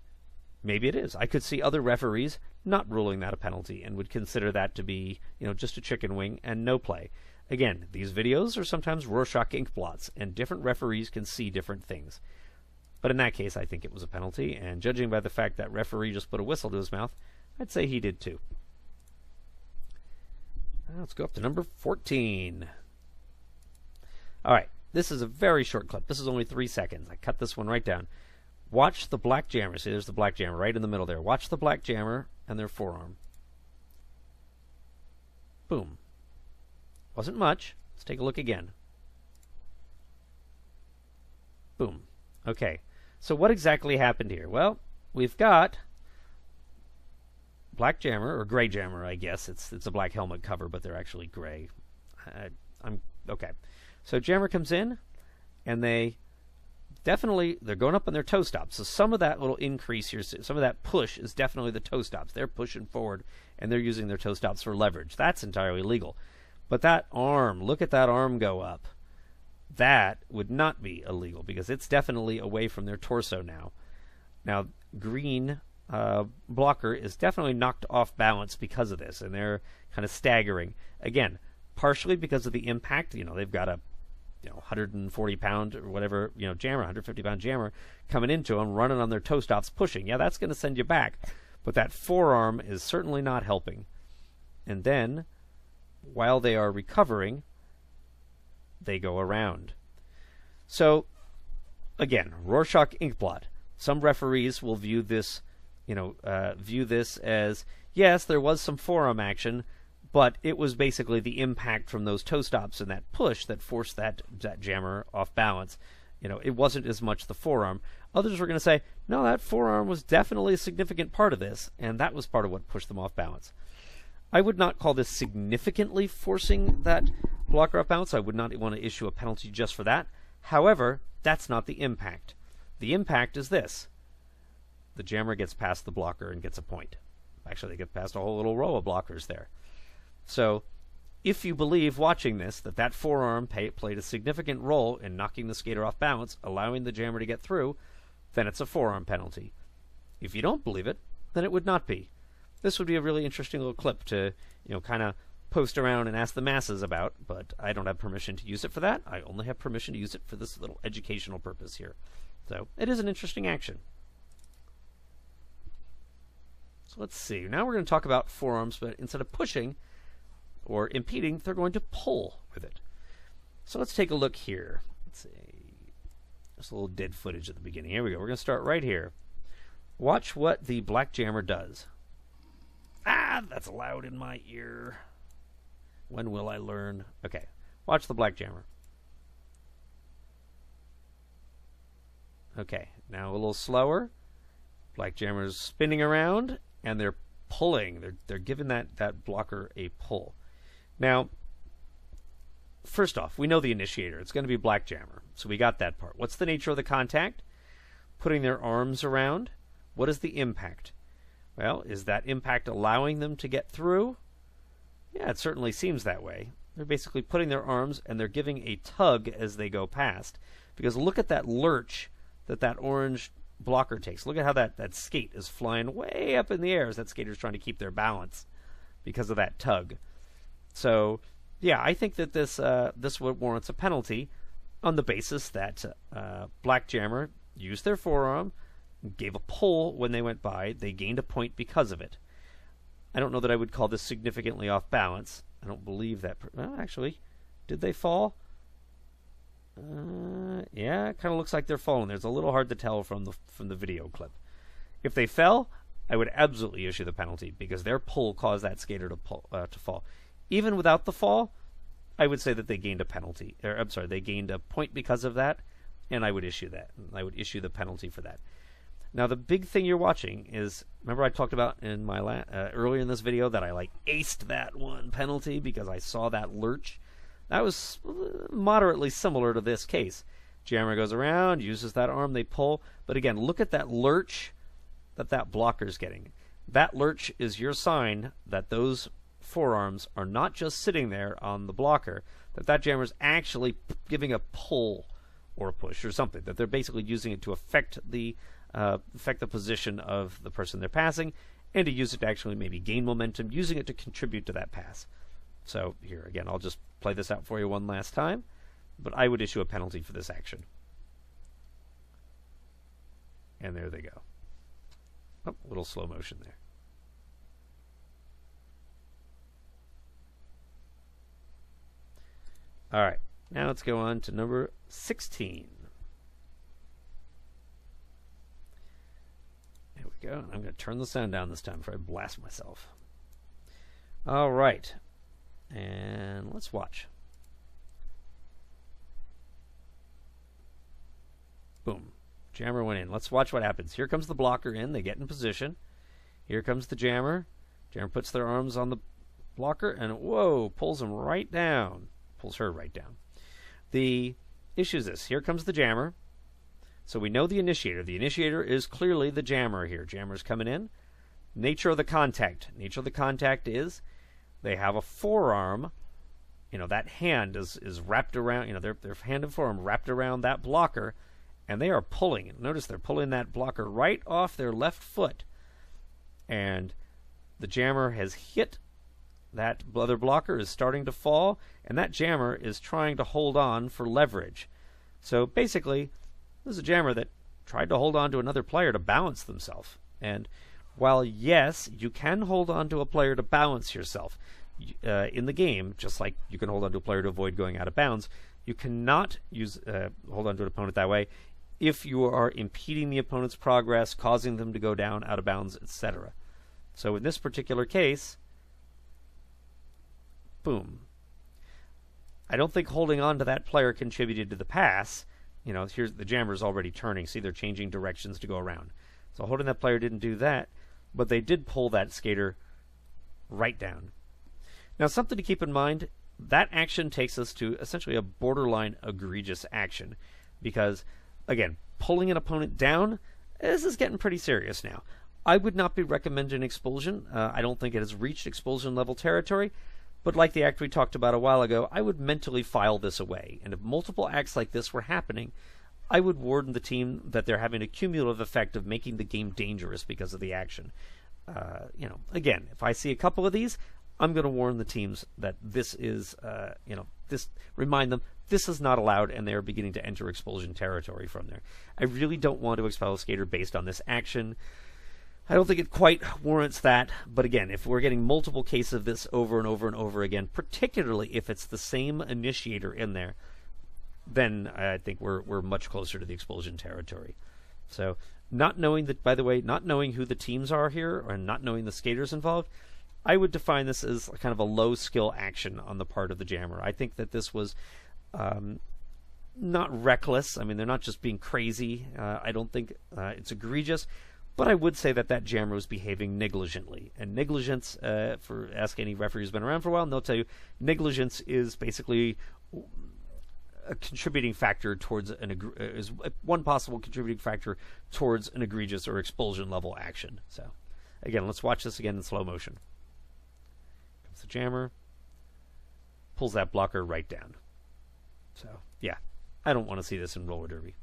maybe it is. I could see other referees not ruling that a penalty and would consider that to be, you know, just a chicken wing and no play. Again, these videos are sometimes Rorschach ink blots, and different referees can see different things. But in that case, I think it was a penalty, and judging by the fact that referee just put a whistle to his mouth, I'd say he did too. Let's go up to number 14. All right, this is a very short clip. This is only 3 seconds. I cut this one right down. Watch the black jammer. See, there's the black jammer right in the middle there. Watch the black jammer and their forearm. Boom. Wasn't much. Let's take a look again. Boom. Okay. So what exactly happened here? Well, we've got black jammer, or gray jammer, I guess. It's a black helmet cover, but they're actually gray. Okay. So jammer comes in, and they're going up on their toe stops. So some of that little increase here, some of that push is definitely the toe stops. They're pushing forward, and they're using their toe stops for leverage. That's entirely legal. But that arm, look at that arm go up. That would not be illegal because it's definitely away from their torso now. Now, green blocker is definitely knocked off balance because of this, and they're kind of staggering. Again, partially because of the impact. You know, they've got a 140-pound or whatever, jammer, 150-pound jammer coming into them, running on their toe stops, pushing. Yeah, that's going to send you back. But that forearm is certainly not helping. And then, while they are recovering, they go around. So, again, Rorschach inkblot. Some referees will view this, as, yes, there was some forearm action, but it was basically the impact from those toe stops and that push that forced that jammer off balance. It wasn't as much the forearm. Others were going to say, no, that forearm was definitely a significant part of this, and that was part of what pushed them off balance. I would not call this significantly forcing that blocker off balance. I would not want to issue a penalty just for that. However, that's not the impact. The impact is this. The jammer gets past the blocker and gets a point. Actually, they get past a whole little row of blockers there. So, if you believe watching this that that forearm played a significant role in knocking the skater off balance, allowing the jammer to get through, then it's a forearm penalty. If you don't believe it, then it would not be. This would be a really interesting little clip to, kind of post around and ask the masses about, but I don't have permission to use it for that. I only have permission to use it for this little educational purpose here. So, it is an interesting action. So let's see. Now we're going to talk about forearms, but instead of pushing or impeding, they're going to pull with it. So let's take a look here. Let's see. Just a little dead footage at the beginning. Here we go. We're going to start right here. Watch what the black jammer does. Ah, that's loud in my ear. When will I learn? Okay. Watch the black jammer. Okay. Now a little slower. Black jammer's spinning around, and they're pulling. They're giving that blocker a pull. Now, first off, we know the initiator. It's going to be black jammer. So we got that part. What's the nature of the contact? Putting their arms around. What is the impact? Well, is that impact allowing them to get through? Yeah, it certainly seems that way. They're basically putting their arms and they're giving a tug as they go past. Because look at that lurch that orange blocker takes. Look at how that skate is flying way up in the air as that skater's trying to keep their balance because of that tug. So, yeah, I think that this warrants a penalty on the basis that black jammer used their forearm, gave a pull when they went by. They gained a point because of it. I don't know that I would call this significantly off balance. I don't believe that. Well, actually, did they fall? Yeah, it kind of looks like they're falling. There's a little hard to tell from the video clip. If they fell, I would absolutely issue the penalty because their pull caused that skater to fall. Even without the fall, I would say that they gained a penalty. They gained a point because of that, and I would issue that. I would issue the penalty for that. Now, the big thing you're watching is, remember I talked about in my earlier in this video that I aced that one penalty because I saw that lurch. That was moderately similar to this case. Jammer goes around, uses that arm, they pull. But again, look at that lurch that blocker's getting. That lurch is your sign that those forearms are not just sitting there on the blocker, that jammer's actually giving a pull or a push or something, that they're basically using it to affect the position of the person they're passing, and to use it to actually maybe gain momentum, using it to contribute to that pass. So here, again, I'll just play this out for you one last time, but I would issue a penalty for this action. And there they go. Oh, a little slow motion there. All right, now let's go on to number 16. There we go. I'm going to turn the sound down this time before I blast myself. All right, and let's watch. Boom. Jammer went in. Let's watch what happens. Here comes the blocker in. They get in position. Here comes the jammer. Jammer puts their arms on the blocker and, whoa, pulls them right down. Pulls her right down. The issue is this. Here comes the jammer. So we know the initiator. The initiator is clearly the jammer here. Jammer's coming in. Nature of the contact. Nature of the contact is they have a forearm. That hand is wrapped around, their hand and forearm wrapped around that blocker, and they are pulling. Notice they're pulling that blocker right off their left foot. And the jammer has hit that other blocker, is starting to fall, and that jammer is trying to hold on for leverage. So basically, this is a jammer that tried to hold on to another player to balance themselves. And while, yes, you can hold on to a player to balance yourself in the game, just like you can hold on to a player to avoid going out of bounds, you cannot hold on to an opponent that way if you are impeding the opponent's progress, causing them to go down, out of bounds, etc. So in this particular case, Boom. I don't think holding on to that player contributed to the pass. You know, here's the jammer's already turning. See, they're changing directions to go around. So holding that player didn't do that, but they did pull that skater right down. Now, something to keep in mind, that action takes us to essentially a borderline egregious action because, again, pulling an opponent down, this is getting pretty serious now. I would not be recommending expulsion. I don't think it has reached expulsion level territory. But like the act we talked about a while ago, I would mentally file this away. And if multiple acts like this were happening, I would warn the team that they're having a cumulative effect of making the game dangerous because of the action. Again, if I see a couple of these, I'm going to warn the teams that this is, remind them this is not allowed, and they're beginning to enter expulsion territory from there. I really don't want to expel a skater based on this action. I don't think it quite warrants that, but again, if we're getting multiple cases of this over and over and over again, particularly if it's the same initiator in there, then I think we're much closer to the expulsion territory. So, not knowing that, by the way, not knowing who the teams are here, or not knowing the skaters involved, I would define this as kind of a low skill action on the part of the jammer. I think that this was not reckless. I mean, they're not just being crazy. I don't think it's egregious. But I would say that jammer was behaving negligently. And negligence, for ask any referee who's been around for a while, and they'll tell you, negligence is basically a contributing factor towards is one possible contributing factor towards an egregious or expulsion level action. So, again, let's watch this again in slow motion. Comes the jammer, pulls that blocker right down. So, yeah, I don't want to see this in roller derby.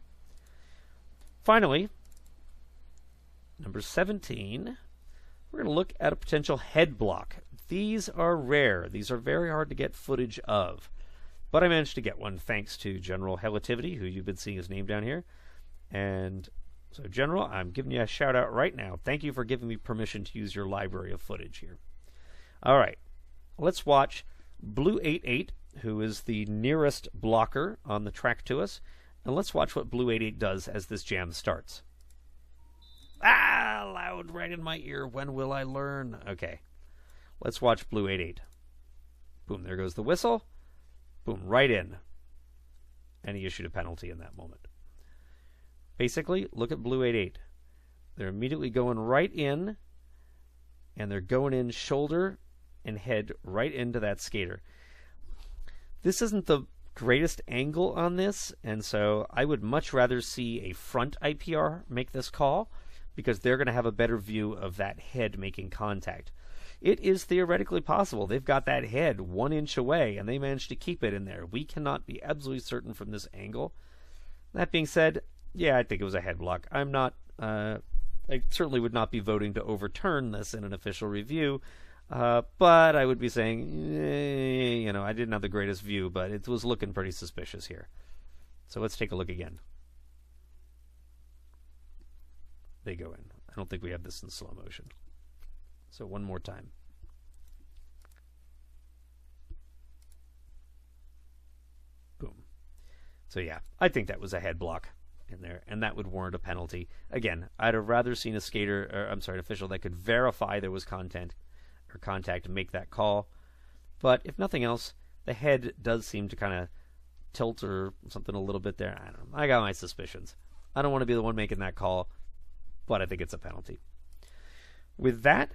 Finally, number 17, we're going to look at a potential head block. These are rare. These are very hard to get footage of. But I managed to get one thanks to General Hellativity, who you've been seeing his name down here. And so, General, I'm giving you a shout out right now. Thank you for giving me permission to use your library of footage here. All right, let's watch Blue 88, who is the nearest blocker on the track to us. And let's watch what Blue 88 does as this jam starts. Ah, loud right in my ear. When will I learn? Okay, let's watch Blue 88. Boom, there goes the whistle. Boom, right in. And he issued a penalty in that moment. Basically, look at Blue 88. They're immediately going right in, and they're going in shoulder and head right into that skater. This isn't the greatest angle on this, and so I would much rather see a front IPR make this call, because they're going to have a better view of that head making contact. It is theoretically possible. They've got that head 1 inch away, and they managed to keep it in there. We cannot be absolutely certain from this angle. That being said, yeah, I think it was a head block. I'm not, I certainly would not be voting to overturn this in an official review, but I would be saying, I didn't have the greatest view, but it was looking pretty suspicious here. So let's take a look again. They go in. I don't think we have this in slow motion. So one more time. Boom. So yeah, I think that was a head block in there, and that would warrant a penalty. Again, I'd have rather seen a skater, or I'm sorry, an official that could verify there was contact and make that call. But if nothing else, the head does seem to kind of tilt or something a little bit there. I don't know. I got my suspicions. I don't want to be the one making that call, but I think it's a penalty. With that,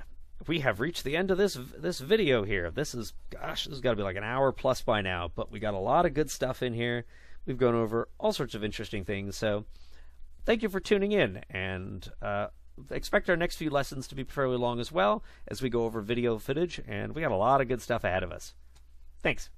we have reached the end of this video here. This has got to be like an hour plus by now, but we got a lot of good stuff in here. We've gone over all sorts of interesting things, so thank you for tuning in, and expect our next few lessons to be fairly long as well as we go over video footage, and we got a lot of good stuff ahead of us. Thanks.